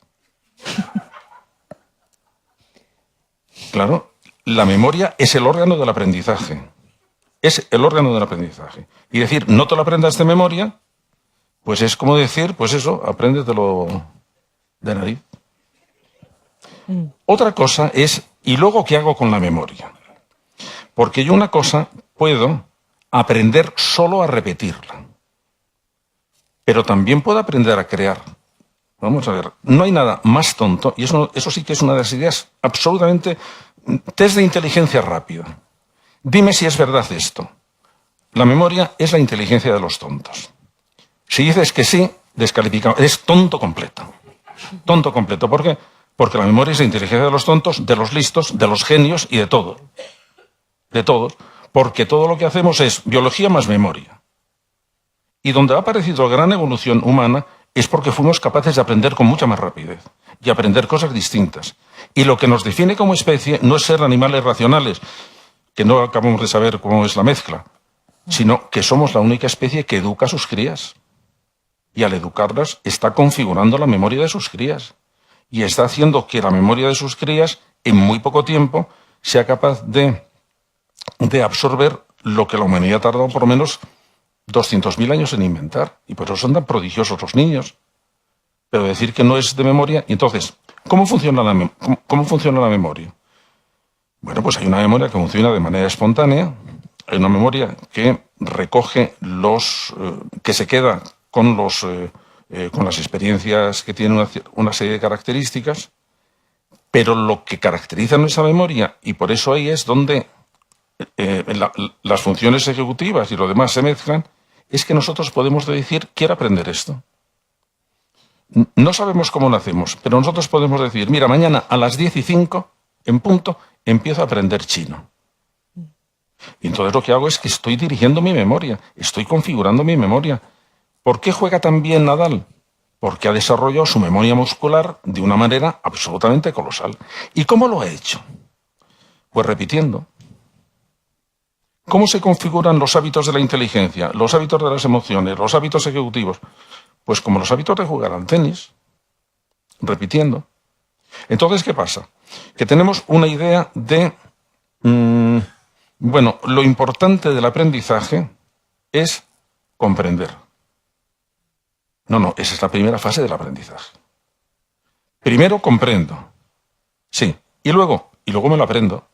Claro, la memoria es el órgano del aprendizaje. Es el órgano del aprendizaje. Y decir, no te lo aprendas de memoria, pues es como decir, pues eso, apréndetelo de nariz. Otra cosa es, ¿y luego qué hago con la memoria? Porque yo una cosa puedo aprender solo a repetirla, pero también puedo aprender a crear. Vamos a ver, no hay nada más tonto, y eso sí que es una de las ideas absolutamente... Test de inteligencia rápido. Dime si es verdad esto. La memoria es la inteligencia de los tontos. Si dices que sí, descalificado. Eres tonto completo. Tonto completo. ¿Por qué? Porque la memoria es la inteligencia de los tontos, de los listos, de los genios y de todo. De todos. Porque todo lo que hacemos es biología más memoria. Y donde ha aparecido la gran evolución humana es porque fuimos capaces de aprender con mucha más rapidez y aprender cosas distintas. Y lo que nos define como especie no es ser animales racionales, que no acabamos de saber cómo es la mezcla, sino que somos la única especie que educa a sus crías. Y al educarlas está configurando la memoria de sus crías. Y está haciendo que la memoria de sus crías, en muy poco tiempo, sea capaz de absorber lo que la humanidad ha tardado por lo menos 200.000 años en inventar. Y por eso son tan prodigiosos los niños. Pero decir que no es de memoria... Y entonces, ¿cómo funciona la memoria? Bueno, pues hay una memoria que funciona de manera espontánea. Hay una memoria que recoge que se queda con las experiencias que tienen una serie de características. Pero lo que caracteriza nuestra memoria, y por eso ahí es donde las funciones ejecutivas y lo demás se mezclan, es que nosotros podemos decir, quiero aprender esto. No sabemos cómo lo hacemos, pero nosotros podemos decir, mira, mañana a las 10:05, en punto, empiezo a aprender chino. Y entonces lo que hago es que estoy dirigiendo mi memoria, estoy configurando mi memoria. ¿Por qué juega tan bien Nadal? Porque ha desarrollado su memoria muscular de una manera absolutamente colosal. ¿Y cómo lo ha hecho? Pues repitiendo. ¿Cómo se configuran los hábitos de la inteligencia, los hábitos de las emociones, los hábitos ejecutivos? Pues como los hábitos de jugar al tenis, repitiendo. Entonces, ¿qué pasa? Que tenemos una idea de... lo importante del aprendizaje es comprender. No, esa es la primera fase del aprendizaje. Primero comprendo. Sí. Y luego me lo aprendo.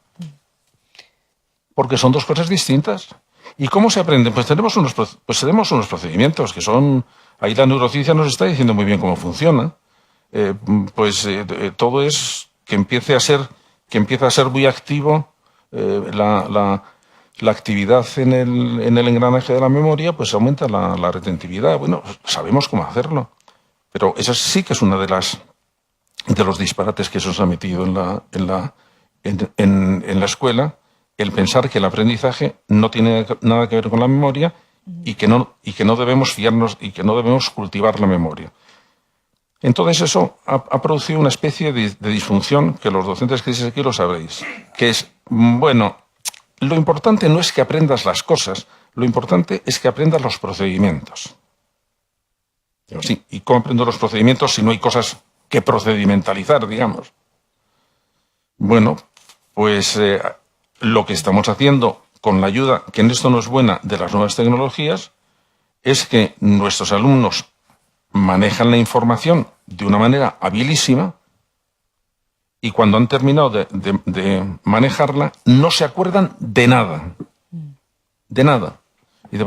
Porque son dos cosas distintas. ¿Y cómo se aprenden? Pues tenemos unos procedimientos que son... Ahí la neurociencia nos está diciendo muy bien cómo funciona. Todo es que empiece a ser muy activo la actividad en el engranaje de la memoria, pues aumenta la retentividad. Bueno, sabemos cómo hacerlo. Pero eso sí que es una de los disparates que se nos ha metido en la escuela, el pensar que el aprendizaje no tiene nada que ver con la memoria y que no debemos fiarnos y que no debemos cultivar la memoria. Entonces eso ha producido una especie de disfunción que los docentes que estáis aquí lo sabréis, que es, lo importante no es que aprendas las cosas, lo importante es que aprendas los procedimientos. Sí, ¿y cómo aprendo los procedimientos si no hay cosas que procedimentalizar, digamos? Bueno, pues lo que estamos haciendo con la ayuda, que en esto no es buena, de las nuevas tecnologías, es que nuestros alumnos manejan la información de una manera habilísima y cuando han terminado de manejarla no se acuerdan de nada. De nada. Y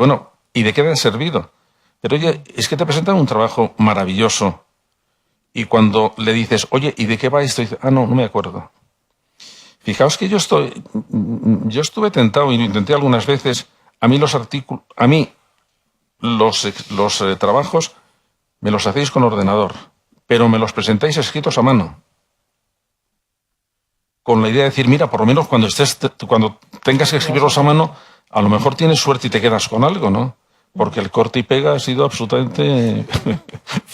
¿y de qué te ha servido? Pero oye, es que te presentan un trabajo maravilloso y cuando le dices, oye, ¿y de qué va esto? Y dice, no me acuerdo. Fijaos que yo estuve tentado y lo intenté algunas veces. A mí los trabajos me los hacéis con ordenador, pero me los presentáis escritos a mano. Con la idea de decir, mira, por lo menos cuando tengas que escribirlos a mano, a lo mejor tienes suerte y te quedas con algo, ¿no? Porque el corte y pega ha sido absolutamente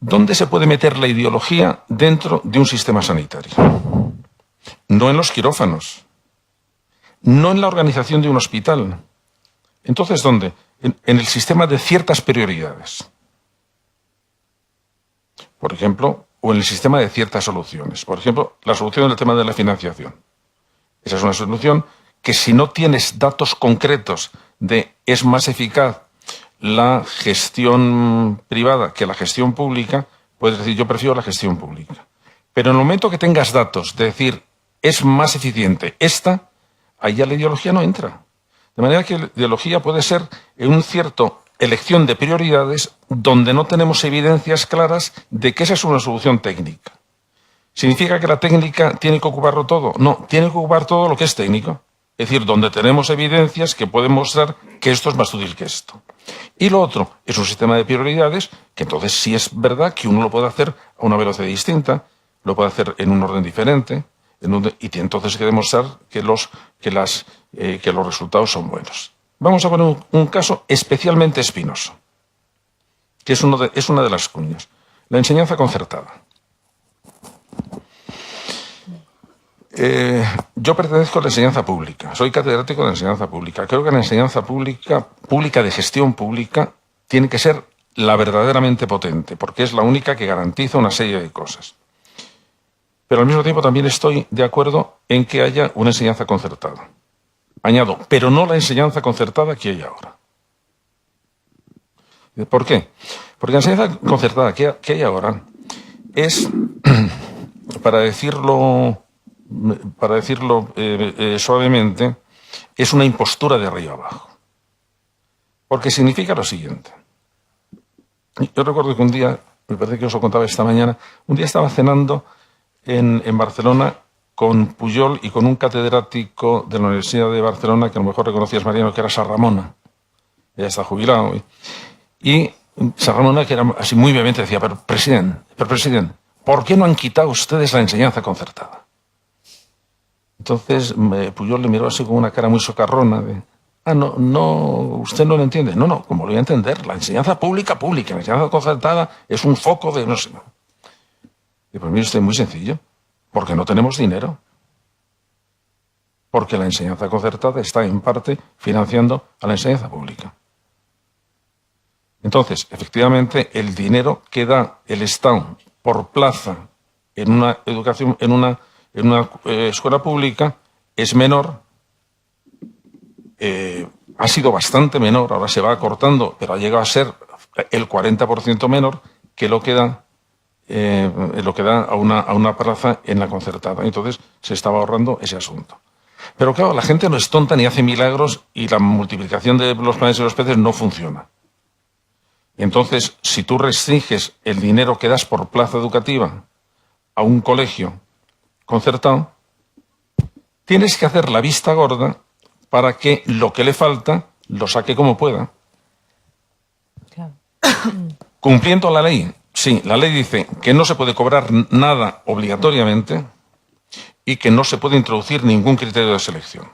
¿Dónde se puede meter la ideología dentro de un sistema sanitario? No en los quirófanos, no en la organización de un hospital. Entonces, ¿dónde? En el sistema de ciertas prioridades. Por ejemplo, o en el sistema de ciertas soluciones. Por ejemplo, la solución del tema de la financiación. Esa es una solución que, si no tienes datos concretos de es más eficaz la gestión privada que la gestión pública, puedes decir yo prefiero la gestión pública. Pero en el momento que tengas datos de decir es más eficiente esta, ahí ya la ideología no entra. De manera que la ideología puede ser en un cierto elección de prioridades donde no tenemos evidencias claras de que esa es una solución técnica. ¿Significa que la técnica tiene que ocuparlo todo? No, tiene que ocupar todo lo que es técnico. Es decir, donde tenemos evidencias que pueden mostrar que esto es más útil que esto. Y lo otro es un sistema de prioridades que entonces sí es verdad que uno lo puede hacer a una velocidad distinta, lo puede hacer en un orden diferente, y entonces hay que demostrar que los resultados son buenos. Vamos a poner un caso especialmente espinoso, que es una de las cuñas. La enseñanza concertada. Yo pertenezco a la enseñanza pública, soy catedrático de enseñanza pública. Creo que la enseñanza pública de gestión pública tiene que ser la verdaderamente potente, porque es la única que garantiza una serie de cosas. Pero al mismo tiempo también estoy de acuerdo en que haya una enseñanza concertada. Añado, pero no la enseñanza concertada que hay ahora. ¿Por qué? Porque la enseñanza concertada que hay ahora es, para decirlo suavemente, es una impostura de arriba abajo. Porque significa lo siguiente. Yo recuerdo que un día, me parece que os lo contaba esta mañana, un día estaba cenando en Barcelona con Pujol y con un catedrático de la Universidad de Barcelona, que a lo mejor reconocías, Mariano, que era Sarramona. Ya está jubilado. Y Sarramona, que era así muy vehemente, decía, pero presidente, ¿por qué no han quitado ustedes la enseñanza concertada? Entonces Pujol le miró así con una cara muy socarrona de, no, usted no lo entiende. No, ¿cómo lo voy a entender? La enseñanza pública, la enseñanza concertada es un foco de no sé. Y pues mire usted, muy sencillo, porque no tenemos dinero. Porque la enseñanza concertada está en parte financiando a la enseñanza pública. Entonces, efectivamente, el dinero que da el Estado por plaza en una educación, en una escuela pública es menor, ha sido bastante menor, ahora se va acortando, pero ha llegado a ser el 40% menor que lo que da a una plaza en la concertada. Entonces se estaba ahorrando ese asunto. Pero claro, la gente no es tonta ni hace milagros y la multiplicación de los panes y los peces no funciona. Entonces, si tú restringes el dinero que das por plaza educativa a un colegio concertado, tienes que hacer la vista gorda para que lo que le falta lo saque como pueda. Claro. Cumpliendo la ley. Sí, la ley dice que no se puede cobrar nada obligatoriamente y que no se puede introducir ningún criterio de selección.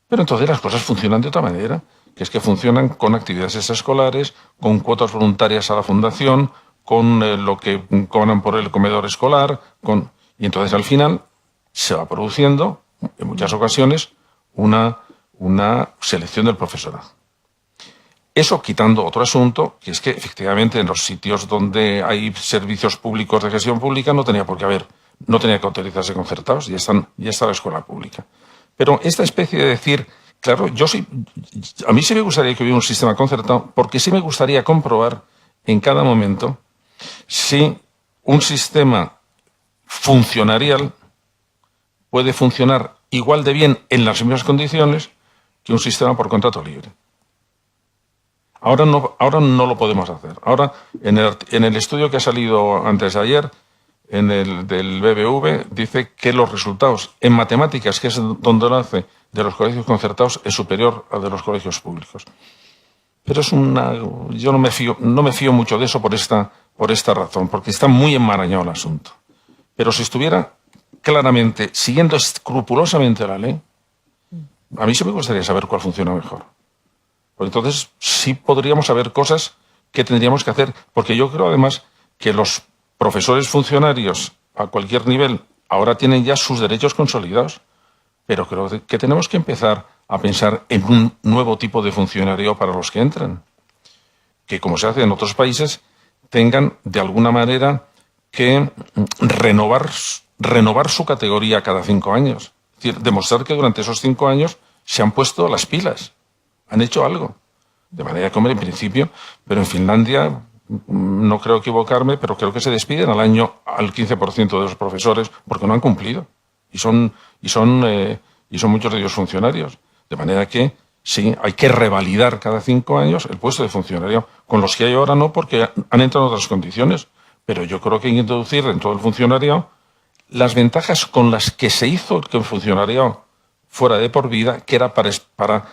Pero entonces las cosas funcionan de otra manera, que es que funcionan con actividades extraescolares, con cuotas voluntarias a la fundación, con lo que cobran por el comedor escolar, y entonces al final se va produciendo, en muchas ocasiones, una selección del profesorado. Eso quitando otro asunto, que es que efectivamente en los sitios donde hay servicios públicos de gestión pública no tenía que autorizarse concertados, ya está la escuela pública. Pero esta especie de decir, claro, a mí sí me gustaría que hubiera un sistema concertado, porque sí me gustaría comprobar en cada momento si un sistema funcionarial puede funcionar igual de bien en las mismas condiciones que un sistema por contrato libre. Ahora no lo podemos hacer. Ahora, en el estudio que ha salido antes de ayer, del BBV, dice que los resultados en matemáticas, que es donde lo hace, de los colegios concertados, es superior al de los colegios públicos. Pero yo no me fío mucho de eso por esta razón, porque está muy enmarañado el asunto. Pero si estuviera claramente, siguiendo escrupulosamente la ley, a mí sí me gustaría saber cuál funciona mejor. Porque entonces sí podríamos saber cosas que tendríamos que hacer, porque yo creo además que los profesores funcionarios a cualquier nivel ahora tienen ya sus derechos consolidados, pero creo que tenemos que empezar a pensar en un nuevo tipo de funcionario para los que entran, que como se hace en otros países, tengan de alguna manera que renovar su categoría cada 5 años. Es decir, demostrar que durante esos 5 años se han puesto las pilas, han hecho algo. De manera que, hombre, en principio, pero en Finlandia, no creo equivocarme, pero creo que se despiden al 15% de los profesores porque no han cumplido. Y son muchos de ellos funcionarios. De manera que, sí, hay que revalidar cada 5 años el puesto de funcionario. Con los que hay ahora no, porque han entrado en otras condiciones. Pero yo creo que hay que introducir dentro del funcionariado las ventajas con las que se hizo que el funcionariado fuera de por vida, que era para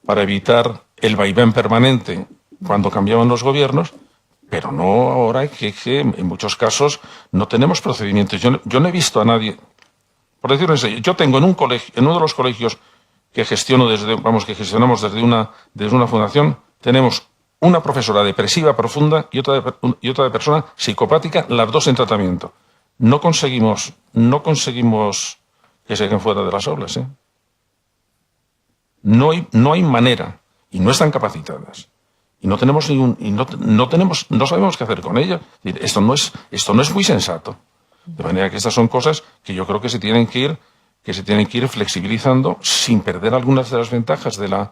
evitar el vaivén permanente cuando cambiaban los gobiernos, pero no ahora que en muchos casos no tenemos procedimientos. Yo no he visto a nadie, por decirlo así, yo tengo en uno de los colegios que gestionamos desde una fundación, tenemos una profesora depresiva profunda y otra de persona psicopática, las dos en tratamiento. No conseguimos que se queden fuera de las aulas, ¿eh? No hay manera, y no están capacitadas. Y no sabemos qué hacer con ellas. Esto no es muy sensato. De manera que estas son cosas que yo creo que se tienen que ir flexibilizando sin perder algunas de las ventajas de la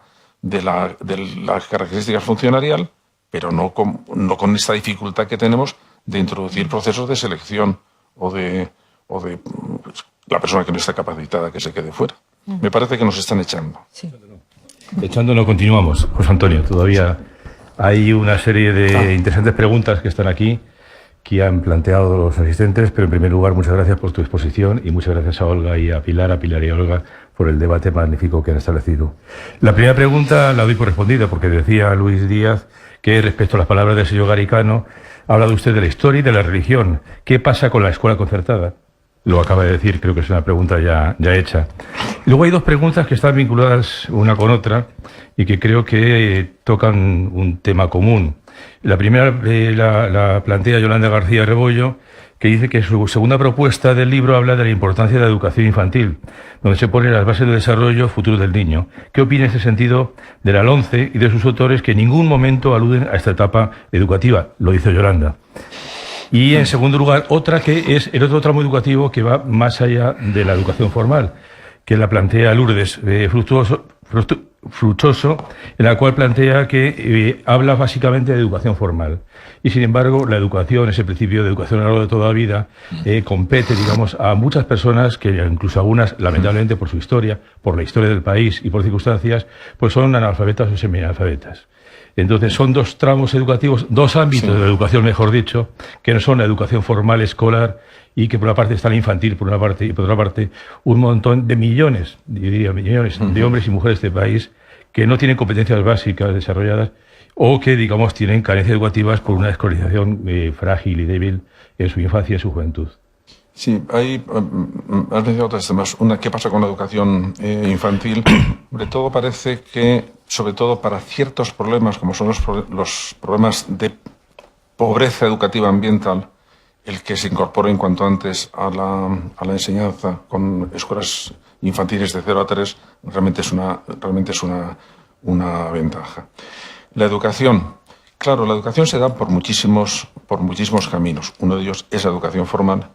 característica funcionarial, pero no con esta dificultad que tenemos de introducir procesos de selección o de pues, la persona que no está capacitada que se quede fuera. Me parece que nos están echando. Sí. Echando no continuamos, José Antonio. Todavía hay una serie de interesantes preguntas que están aquí, que han planteado los asistentes, pero en primer lugar, muchas gracias por tu exposición y muchas gracias a Olga y a Pilar y a Olga por el debate magnífico que han establecido. La primera pregunta la doy por respondida, porque decía Luis Díaz que respecto a las palabras del señor Garicano, ha hablado usted de la historia y de la religión. ¿Qué pasa con la escuela concertada? Lo acaba de decir, creo que es una pregunta ya hecha. Luego hay dos preguntas que están vinculadas una con otra y que creo que tocan un tema común. La primera la plantea Yolanda García Rebollo, que dice que su segunda propuesta del libro habla de la importancia de la educación infantil, donde se ponen las bases del desarrollo futuro del niño. ¿Qué opina en ese sentido de la LOMCE y de sus autores que en ningún momento aluden a esta etapa educativa? Lo dice Yolanda. Y en segundo lugar, otra que es el otro tramo educativo que va más allá de la educación formal, que la plantea Lourdes Fruchoso, en la cual plantea que habla básicamente de educación formal. Y sin embargo, la educación, ese principio de educación a lo largo de toda la vida, compete, digamos, a muchas personas que incluso algunas, lamentablemente por su historia, por la historia del país y por circunstancias, pues son analfabetas o semianalfabetas. Entonces son dos tramos educativos, dos ámbitos de la educación, mejor dicho, que no son la educación formal escolar y que por una parte está la infantil, por una parte, y por otra parte un montón de millones, yo diría millones de hombres y mujeres de este país que no tienen competencias básicas desarrolladas o que, digamos, tienen carencias educativas por una escolarización frágil y débil en su infancia y en su juventud. Sí, has mencionado otros temas. Una, ¿qué pasa con la educación infantil? Sobre todo parece que, sobre todo para ciertos problemas, como son los problemas de pobreza educativa ambiental, el que se incorpore en cuanto antes a la enseñanza con escuelas infantiles de 0 a 3 realmente es una ventaja. La educación. Claro, la educación se da por muchísimos caminos. Uno de ellos es la educación formal.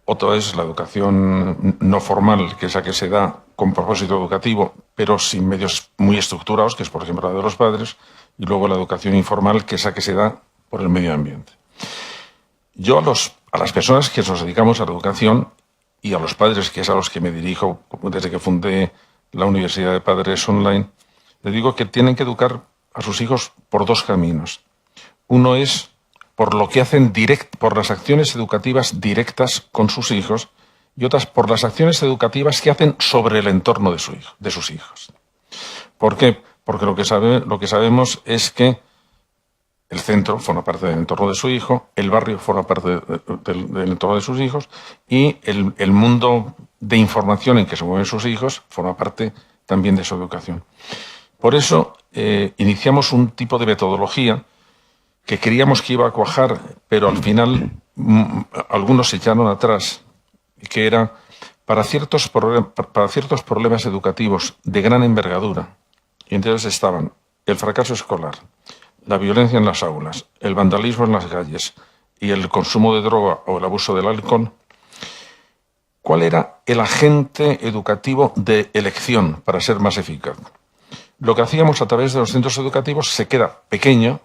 Otro es la educación no formal, que es la que se da con propósito educativo, pero sin medios muy estructurados, que es, por ejemplo, la de los padres. Y luego la educación informal, que es la que se da por el medio ambiente. Yo a las personas que nos dedicamos a la educación y a los padres, que es a los que me dirijo desde que fundé la Universidad de Padres Online, les digo que tienen que educar a sus hijos por dos caminos. Uno es por lo que hacen por las acciones educativas directas con sus hijos y otras por las acciones educativas que hacen sobre el entorno de sus hijos. ¿Por qué? Porque lo que sabemos es que el centro forma parte del entorno de su hijo, el barrio forma parte del entorno de sus hijos y el mundo de información en que se mueven sus hijos forma parte también de su educación. Por eso iniciamos un tipo de metodología que creíamos que iba a cuajar, pero al final algunos se echaron atrás, que era para ciertos problemas educativos de gran envergadura. Y entonces estaban el fracaso escolar, la violencia en las aulas, el vandalismo en las calles y el consumo de droga o el abuso del alcohol. ¿Cuál era el agente educativo de elección para ser más eficaz? Lo que hacíamos a través de los centros educativos se queda pequeño,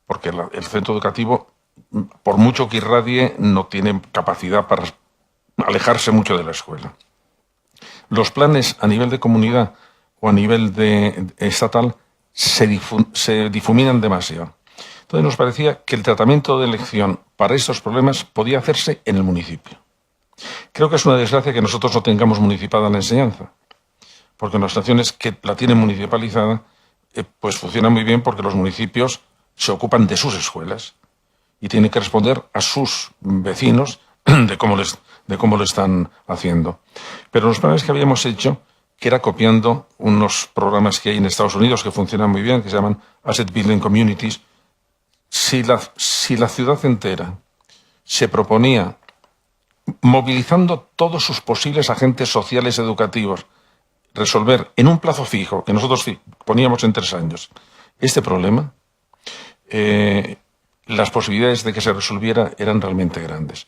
porque el centro educativo, por mucho que irradie, no tiene capacidad para alejarse mucho de la escuela. Los planes a nivel de comunidad o a nivel estatal se difuminan demasiado. Entonces nos parecía que el tratamiento de elección para estos problemas podía hacerse en el municipio. Creo que es una desgracia que nosotros no tengamos municipada la enseñanza, porque en las naciones que la tienen municipalizada, pues funciona muy bien porque los municipios se ocupan de sus escuelas y tienen que responder a sus vecinos de cómo lo están haciendo. Pero los planes que habíamos hecho, que era copiando unos programas que hay en Estados Unidos que funcionan muy bien, que se llaman Asset Building Communities, si la ciudad entera se proponía, movilizando todos sus posibles agentes sociales educativos, resolver en un plazo fijo, que nosotros poníamos en 3 años, este problema, las posibilidades de que se resolviera eran realmente grandes.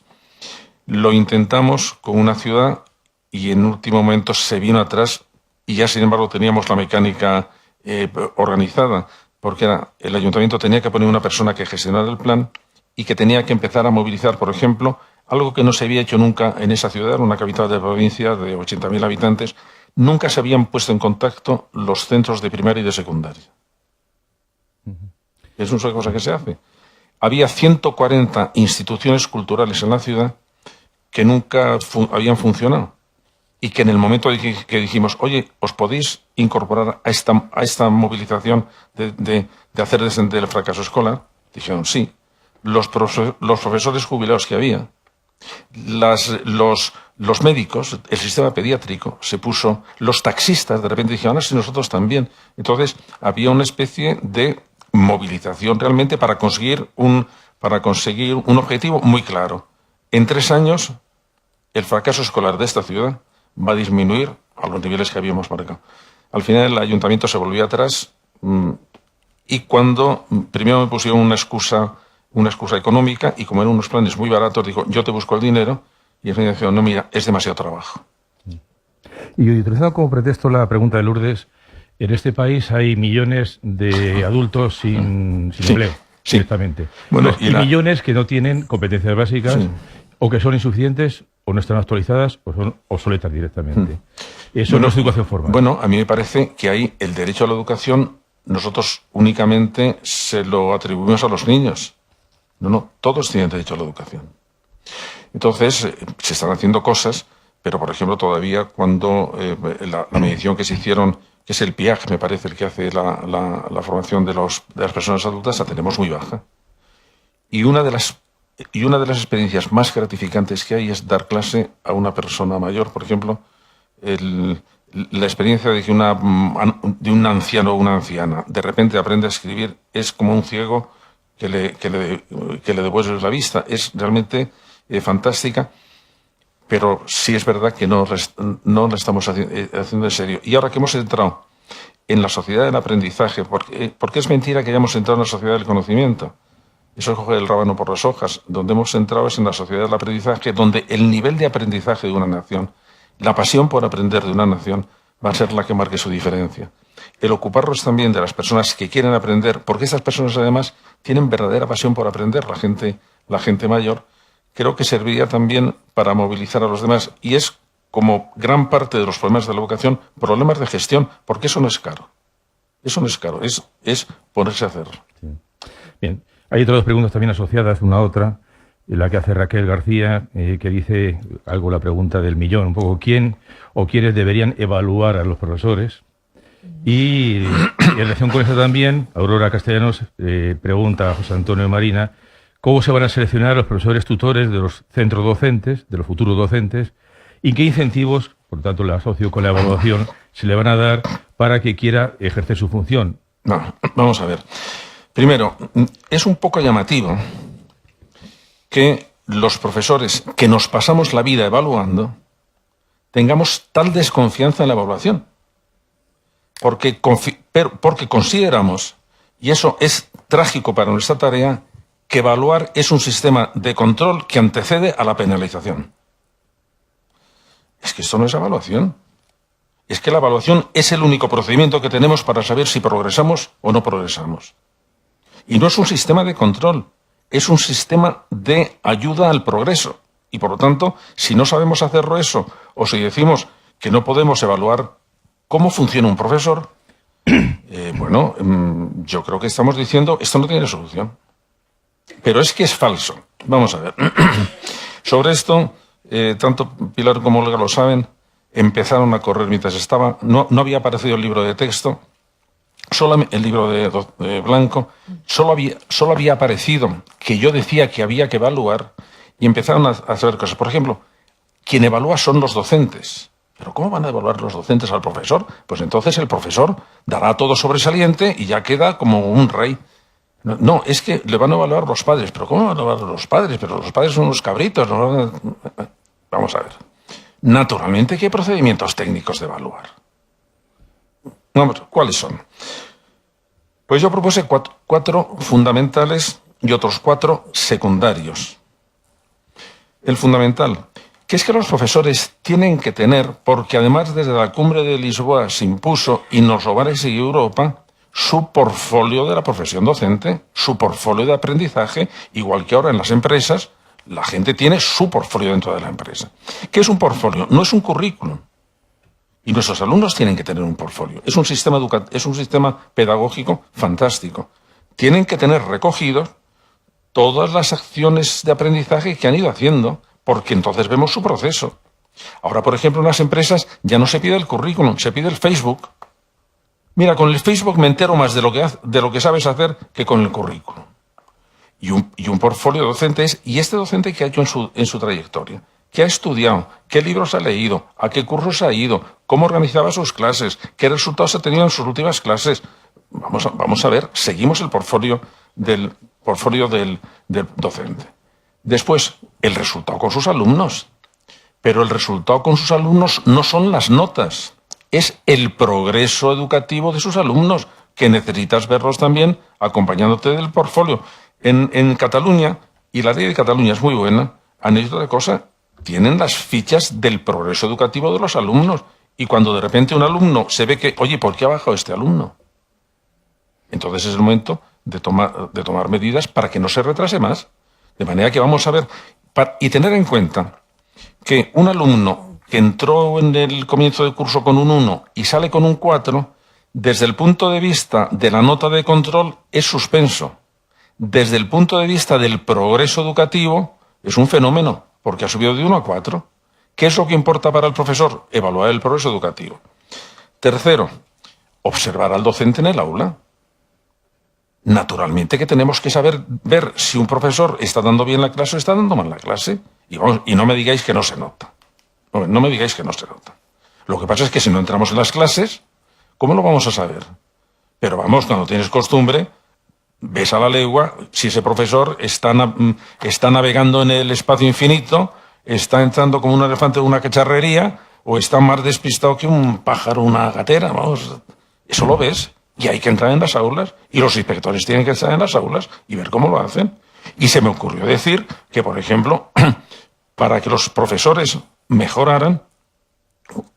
Lo intentamos con una ciudad y en último momento se vino atrás y ya sin embargo teníamos la mecánica organizada, porque el ayuntamiento tenía que poner una persona que gestionara el plan y que tenía que empezar a movilizar, por ejemplo, algo que no se había hecho nunca en esa ciudad, una capital de provincia de 80.000 habitantes. Nunca se habían puesto en contacto los centros de primaria y de secundaria. Es una cosa que se hace. Había 140 instituciones culturales en la ciudad que nunca habían funcionado y que en el momento que dijimos, oye, ¿os podéis incorporar a esta movilización de hacer descender el fracaso escolar? Dijeron sí. Los profesores jubilados que había, los médicos, el sistema pediátrico se puso, los taxistas de repente dijeron, sí, nosotros también. Entonces había una especie de movilización realmente para conseguir un objetivo muy claro. En 3 años el fracaso escolar de esta ciudad va a disminuir a los niveles que habíamos marcado. Al final el ayuntamiento se volvió atrás y cuando primero me pusieron una excusa económica y como eran unos planes muy baratos, digo, yo te busco el dinero y el final dijo, no, mira, es demasiado trabajo. Y utilizando como pretexto la pregunta de Lourdes, en este país hay millones de adultos sin empleo, directamente. Bueno, y millones que no tienen competencias básicas o que son insuficientes o no están actualizadas o son obsoletas directamente. Eso no es educación formal. Bueno, a mí me parece que ahí el derecho a la educación nosotros únicamente se lo atribuimos a los niños. No, todos tienen derecho a la educación. Entonces, se están haciendo cosas, pero por ejemplo todavía cuando la medición que se hicieron, que es el PIAG, me parece, el que hace la formación de las personas adultas, la tenemos muy baja. Y una de las experiencias más gratificantes que hay es dar clase a una persona mayor. Por ejemplo, la experiencia de que un anciano o una anciana de repente aprende a escribir es como un ciego que le devuelve la vista. Es realmente fantástica, pero sí es verdad que no la estamos haciendo en serio. Y ahora que hemos entrado en la sociedad del aprendizaje, porque es mentira que hayamos entrado en la sociedad del conocimiento. Eso es coger el rábano por las hojas. Donde hemos entrado es en la sociedad del aprendizaje, donde el nivel de aprendizaje de una nación, la pasión por aprender de una nación, va a ser la que marque su diferencia. El ocuparnos también de las personas que quieren aprender, porque estas personas además tienen verdadera pasión por aprender, la gente mayor, creo que serviría también para movilizar a los demás. Y es, como gran parte de los problemas de la educación, problemas de gestión, porque eso no es caro. Eso no es caro, es ponerse a hacerlo. Sí. Bien. Hay otras 2 preguntas también asociadas, una a otra, la que hace Raquel García, que dice algo la pregunta del millón, un poco quién o quiénes deberían evaluar a los profesores. Y en relación con eso también, Aurora Castellanos pregunta a José Antonio Marina cómo se van a seleccionar los profesores tutores de los centros docentes, de los futuros docentes, y qué incentivos, por tanto la asocio con la evaluación, se le van a dar para que quiera ejercer su función. No, vamos a ver. Primero, es un poco llamativo que los profesores que nos pasamos la vida evaluando tengamos tal desconfianza en la evaluación. Porque consideramos, y eso es trágico para nuestra tarea, que evaluar es un sistema de control que antecede a la penalización. Es que esto no es evaluación. Es que la evaluación es el único procedimiento que tenemos para saber si progresamos o no progresamos. Y no es un sistema de control, es un sistema de ayuda al progreso. Y por lo tanto, si no sabemos hacerlo eso, o si decimos que no podemos evaluar cómo funciona un profesor, yo creo que estamos diciendo esto no tiene solución. Pero es que es falso. Vamos a ver. Sobre esto, tanto Pilar como Olga lo saben, empezaron a correr mientras estaba. No había aparecido el libro de texto, solo el libro de Blanco, solo había aparecido que yo decía que había que evaluar y empezaron a hacer cosas. Por ejemplo, quien evalúa son los docentes. ¿Pero cómo van a evaluar los docentes al profesor? Pues entonces el profesor dará todo sobresaliente y ya queda como un rey. No, es que le van a evaluar los padres. ¿Pero cómo van a evaluar los padres? Pero los padres son unos cabritos. ¿No? Vamos a ver. Naturalmente que hay procedimientos técnicos de evaluar. Vamos, ¿cuáles son? Pues yo propuse cuatro fundamentales y otros 4 secundarios. El fundamental, que es que los profesores tienen que tener, porque además desde la cumbre de Lisboa se impuso y nos lo va a seguir Europa, su portfolio de la profesión docente, su portfolio de aprendizaje, igual que ahora en las empresas, la gente tiene su portfolio dentro de la empresa. ¿Qué es un portfolio? No es un currículum. Y nuestros alumnos tienen que tener un portfolio. Es un sistema pedagógico fantástico. Tienen que tener recogidos todas las acciones de aprendizaje que han ido haciendo, porque entonces vemos su proceso. Ahora, por ejemplo, en las empresas ya no se pide el currículum, se pide el Facebook. Mira, con el Facebook me entero más de lo que sabes hacer que con el currículum. Y un portfolio docente es, ¿y este docente qué ha hecho en su trayectoria? ¿Qué ha estudiado? ¿Qué libros ha leído? ¿A qué cursos ha ido? ¿Cómo organizaba sus clases? ¿Qué resultados ha tenido en sus últimas clases? Vamos a ver, seguimos el portfolio del docente. Después, el resultado con sus alumnos. Pero el resultado con sus alumnos no son las notas, es el progreso educativo de sus alumnos, que necesitas verlos también acompañándote del portfolio. En Cataluña, y la ley de Cataluña es muy buena, han hecho otra cosa, tienen las fichas del progreso educativo de los alumnos. Y cuando de repente un alumno se ve que, oye, ¿por qué ha bajado este alumno? Entonces es el momento de tomar medidas para que no se retrase más. De manera que vamos a ver, y tener en cuenta que un alumno que entró en el comienzo del curso con un 1 y sale con un 4, desde el punto de vista de la nota de control es suspenso. Desde el punto de vista del progreso educativo es un fenómeno, porque ha subido de 1 a 4. ¿Qué es lo que importa para el profesor? Evaluar el progreso educativo. Tercero, observar al docente en el aula. Naturalmente que tenemos que saber ver si un profesor está dando bien la clase o está dando mal la clase. Y no me digáis que no se nota. No me digáis que no se nota. Lo que pasa es que si no entramos en las clases, ¿cómo lo vamos a saber? Pero vamos, cuando tienes costumbre, ves a la legua si ese profesor está navegando en el espacio infinito, está entrando como un elefante en una cacharrería o está más despistado que un pájaro, una gatera. Vamos, eso lo ves. Y hay que entrar en las aulas, y los inspectores tienen que estar en las aulas y ver cómo lo hacen. Y se me ocurrió decir que, por ejemplo, para que los profesores mejoraran,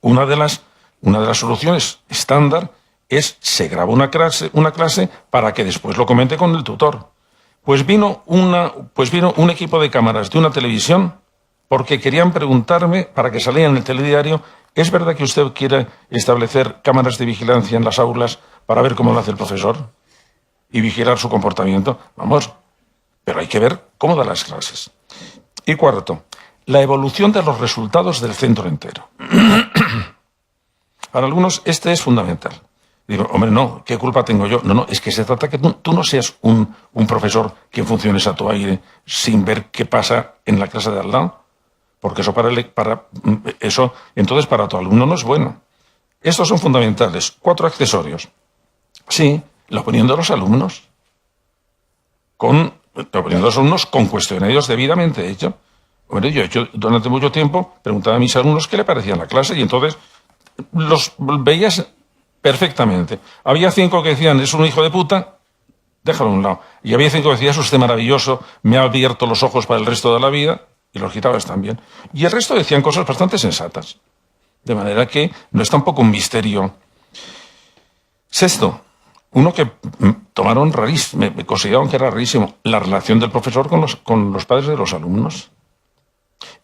una de las soluciones estándar es se graba una clase para que después lo comente con el tutor. Pues vino un equipo de cámaras de una televisión porque querían preguntarme, para que saliera en el telediario, ¿es verdad que usted quiere establecer cámaras de vigilancia en las aulas para ver cómo lo hace el profesor y vigilar su comportamiento? Vamos, pero hay que ver cómo da las clases. Y cuarto, la evolución de los resultados del centro entero. Para algunos este es fundamental. Digo, hombre, no, ¿qué culpa tengo yo? No, es que se trata que tú no seas un profesor que funciones a tu aire sin ver qué pasa en la clase de al lado, porque eso entonces para tu alumno no es bueno. Estos son fundamentales. 4 accesorios. Sí, la opinión de los alumnos. poniendo a los alumnos con cuestionarios debidamente hechos. Bueno, yo durante mucho tiempo preguntaba a mis alumnos qué le parecía la clase y entonces los veías perfectamente. Había 5 que decían, es un hijo de puta, déjalo a un lado. Y había 5 que decían, es usted maravilloso, me ha abierto los ojos para el resto de la vida, y los quitabas también. Y el resto decían cosas bastante sensatas. De manera que no es tampoco un misterio. Sexto, uno que tomaron rarísimo, me consideraron que era rarísimo, la relación del profesor con los padres de los alumnos.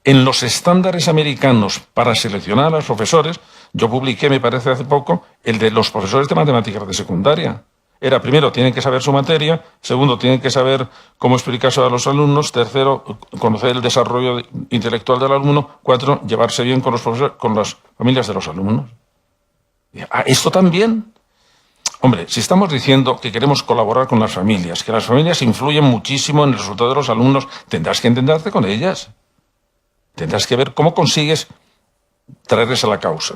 En los estándares americanos para seleccionar a los profesores, yo publiqué, me parece hace poco, el de los profesores de matemáticas de secundaria. Era, primero, tienen que saber su materia, segundo, tienen que saber cómo explicarse a los alumnos, tercero, conocer el desarrollo intelectual del alumno, 4, llevarse bien con los profesores, con las familias de los alumnos. ¿Esto también? Hombre, si estamos diciendo que queremos colaborar con las familias, que las familias influyen muchísimo en el resultado de los alumnos, tendrás que entenderte con ellas. Tendrás que ver cómo consigues traerles a la causa.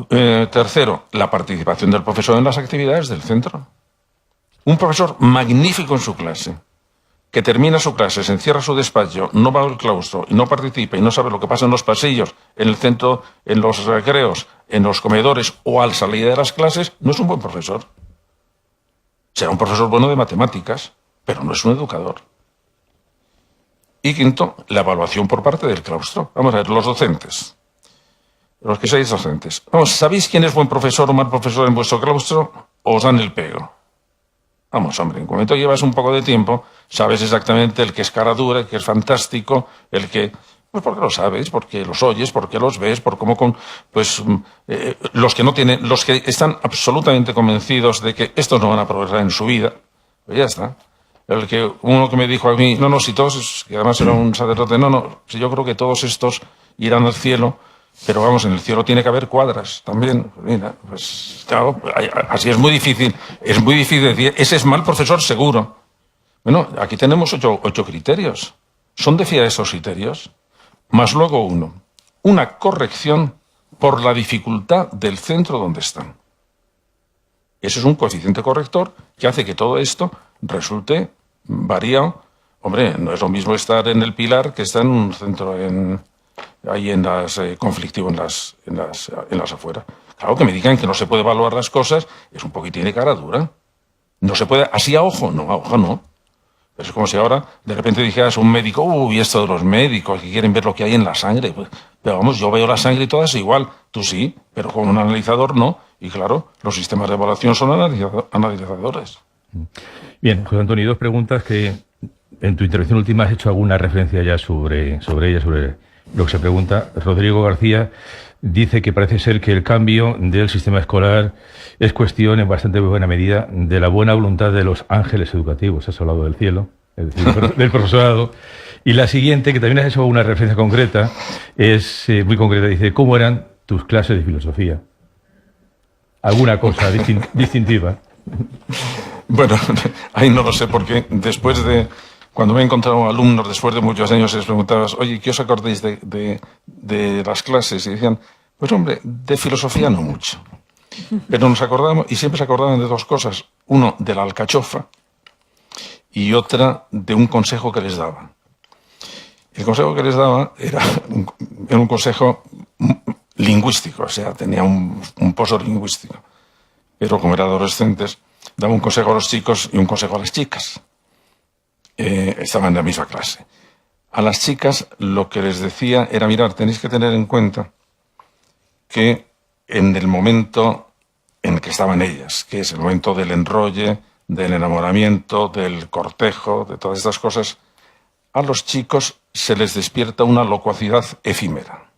Tercero, la participación del profesor en las actividades del centro. Un profesor magnífico en su clase, que termina su clase, se encierra en su despacho, no va al claustro y no participa y no sabe lo que pasa en los pasillos, en el centro, en los recreos, en los comedores o al salir de las clases, no es un buen profesor. Será un profesor bueno de matemáticas, pero no es un educador. Y quinto, la evaluación por parte del claustro. Vamos a ver, los docentes. Los que seáis docentes. Vamos, ¿sabéis quién es buen profesor o mal profesor en vuestro claustro? ¿O os dan el pego? Vamos, hombre, en cuanto llevas un poco de tiempo, sabes exactamente el que es cara dura, el que es fantástico, el que... Pues porque lo sabes, porque los oyes, porque los ves, por cómo... los que están absolutamente convencidos de que estos no van a progresar en su vida, pues ya está. Uno que me dijo a mí, no, si todos, que además era un sacerdote, si yo creo que todos estos irán al cielo, pero vamos, en el cielo tiene que haber cuadras también. Mira, pues claro, así es muy difícil decir, ese es mal profesor seguro. Bueno, aquí tenemos 8 criterios. ¿Son de fiar esos criterios? Más luego una corrección por la dificultad del centro donde están. Eso es un coeficiente corrector que hace que todo esto resulte variado. Hombre, no es lo mismo estar en el Pilar que estar en un centro conflictivo en las afueras. Claro, que me digan que no se puede evaluar las cosas es un poquitín de cara dura. No se puede, así a ojo no. Es como si ahora de repente dijeras a un médico, uy, esto de los médicos que quieren ver lo que hay en la sangre. Pues, pero vamos, yo veo la sangre y todas igual. Tú sí, pero con un analizador no. Y claro, los sistemas de evaluación son analizadores. Bien, José Antonio, 2 preguntas que en tu intervención última has hecho alguna referencia ya sobre lo que se pregunta. Rodrigo García dice que parece ser que el cambio del sistema escolar es cuestión, en bastante buena medida, de la buena voluntad de los ángeles educativos. Has hablado del cielo, es decir, del profesorado. Y la siguiente, que también has hecho una referencia concreta, es muy concreta. Dice, ¿cómo eran tus clases de filosofía? ¿Alguna cosa distintiva? Bueno, ahí no lo sé, porque cuando me he encontrado alumnos después de muchos años, les preguntabas, oye, ¿qué os acordáis de las clases? Y decían, pues hombre, de filosofía no mucho. Pero nos acordamos, y siempre se acordaban de 2 cosas. Uno, de la alcachofa, y otra, de un consejo que les daba. El consejo que les daba era un consejo lingüístico, o sea, tenía un pozo lingüístico. Pero como eran adolescentes, daba un consejo a los chicos y un consejo a las chicas. Estaban en la misma clase. A las chicas lo que les decía era, mirad, tenéis que tener en cuenta que en el momento en que estaban ellas, que es el momento del enrolle, del enamoramiento, del cortejo, de todas estas cosas, a los chicos se les despierta una locuacidad efímera.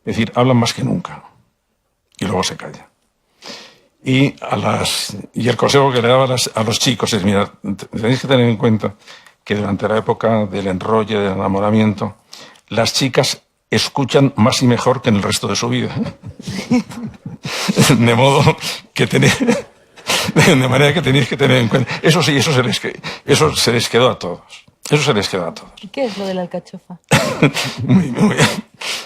Es decir, hablan más que nunca y luego se callan. Y el consejo que le daba a los chicos es, mirad, tenéis que tener en cuenta que durante la época del enrolle, del enamoramiento, las chicas escuchan más y mejor que en el resto de su vida. De manera que tenéis que tener en cuenta. Eso sí, eso se les quedó a todos. Eso se les quedó a todos. ¿Y qué es lo de la alcachofa? Muy bien.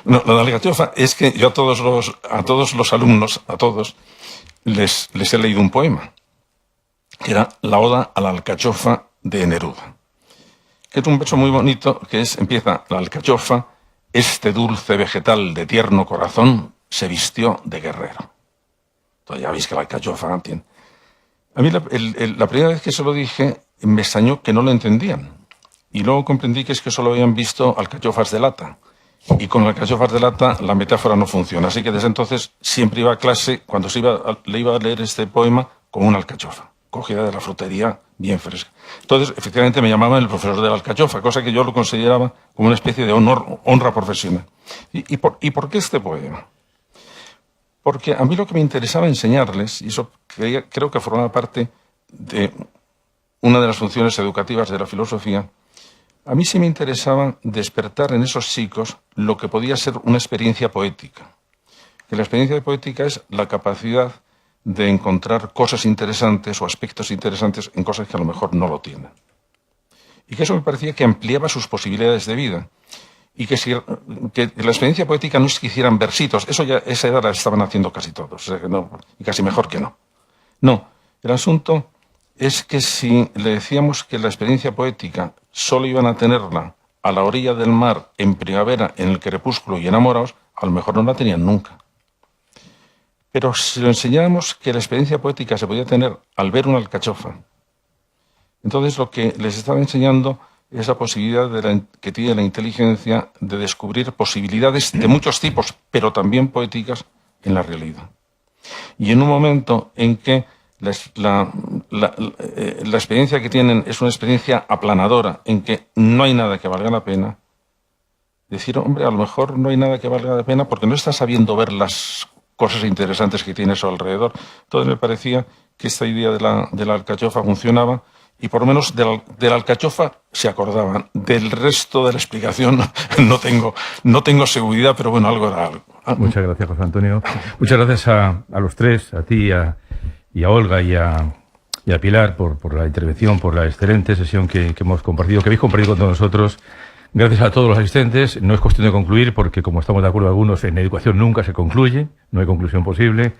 No, lo de la alcachofa es que yo a todos los alumnos, a todos, les he leído un poema. que era la Oda a la alcachofa de Neruda, que es un verso muy bonito, que empieza: la alcachofa, este dulce vegetal de tierno corazón, se vistió de guerrero. Entonces ya veis que la alcachofa tiene... A mí la primera vez que se lo dije me extrañó que no lo entendían. Y luego comprendí que es que solo habían visto alcachofas de lata. Y con alcachofas de lata la metáfora no funciona. Así que desde entonces siempre iba a clase, cuando le iba a leer este poema, con una alcachofa, cogida de la frutería, bien fresca. Entonces, efectivamente, me llamaban el profesor de la alcachofa, cosa que yo lo consideraba como una especie de honra profesional. ¿Y por qué este poema? Porque a mí lo que me interesaba enseñarles, y eso creo que formaba parte de una de las funciones educativas de la filosofía, a mí sí me interesaba despertar en esos chicos lo que podía ser una experiencia poética. Que la experiencia poética es la capacidad de encontrar cosas interesantes o aspectos interesantes en cosas que a lo mejor no lo tienen. Y que eso me parecía que ampliaba sus posibilidades de vida. Y que la experiencia poética no es que hicieran versitos, eso ya esa edad la estaban haciendo casi todos, y casi mejor que no. No, el asunto es que si le decíamos que la experiencia poética solo iban a tenerla a la orilla del mar, en primavera, en el crepúsculo y enamorados, a lo mejor no la tenían nunca. Pero si le enseñábamos que la experiencia poética se podía tener al ver una alcachofa, entonces lo que les estaba enseñando es la posibilidad que tiene la inteligencia de descubrir posibilidades de muchos tipos, pero también poéticas, en la realidad. Y en un momento en que la experiencia que tienen es una experiencia aplanadora, en que no hay nada que valga la pena, decir, hombre, a lo mejor no hay nada que valga la pena porque no está sabiendo ver las cosas interesantes que tiene a su alrededor. Entonces me parecía que esta idea de la alcachofa funcionaba, y por lo menos de la alcachofa se acordaban. Del resto de la explicación no tengo seguridad, pero bueno, algo era algo. Muchas gracias, José Antonio. Muchas gracias a los tres, a ti, y a Olga y a Pilar por la intervención, por la excelente sesión que hemos compartido, que habéis compartido con todos nosotros. Gracias a todos los asistentes. No es cuestión de concluir, porque como estamos de acuerdo algunos, en educación nunca se concluye, no hay conclusión posible.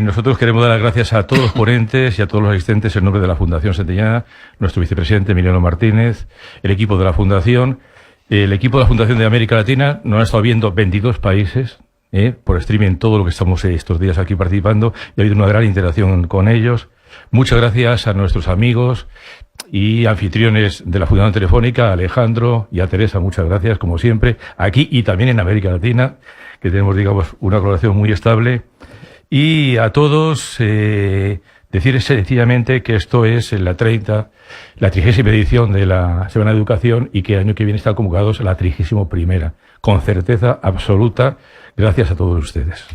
Nosotros queremos dar las gracias a todos los ponentes y a todos los asistentes en nombre de la Fundación Santillana, nuestro vicepresidente Emiliano Martínez, el equipo de la Fundación, el equipo de la Fundación de América Latina. Nos han estado viendo 22 países por streaming, todo lo que estamos estos días aquí participando, y ha habido una gran interacción con ellos. Muchas gracias a nuestros amigos y anfitriones de la Fundación Telefónica, a Alejandro y a Teresa, muchas gracias, como siempre, aquí y también en América Latina, que tenemos, digamos, una colaboración muy estable. Y a todos decir sencillamente que esto es la 30ª edición de la Semana de Educación, y que el año que viene están convocados a la 31ª, con certeza absoluta, gracias a todos ustedes.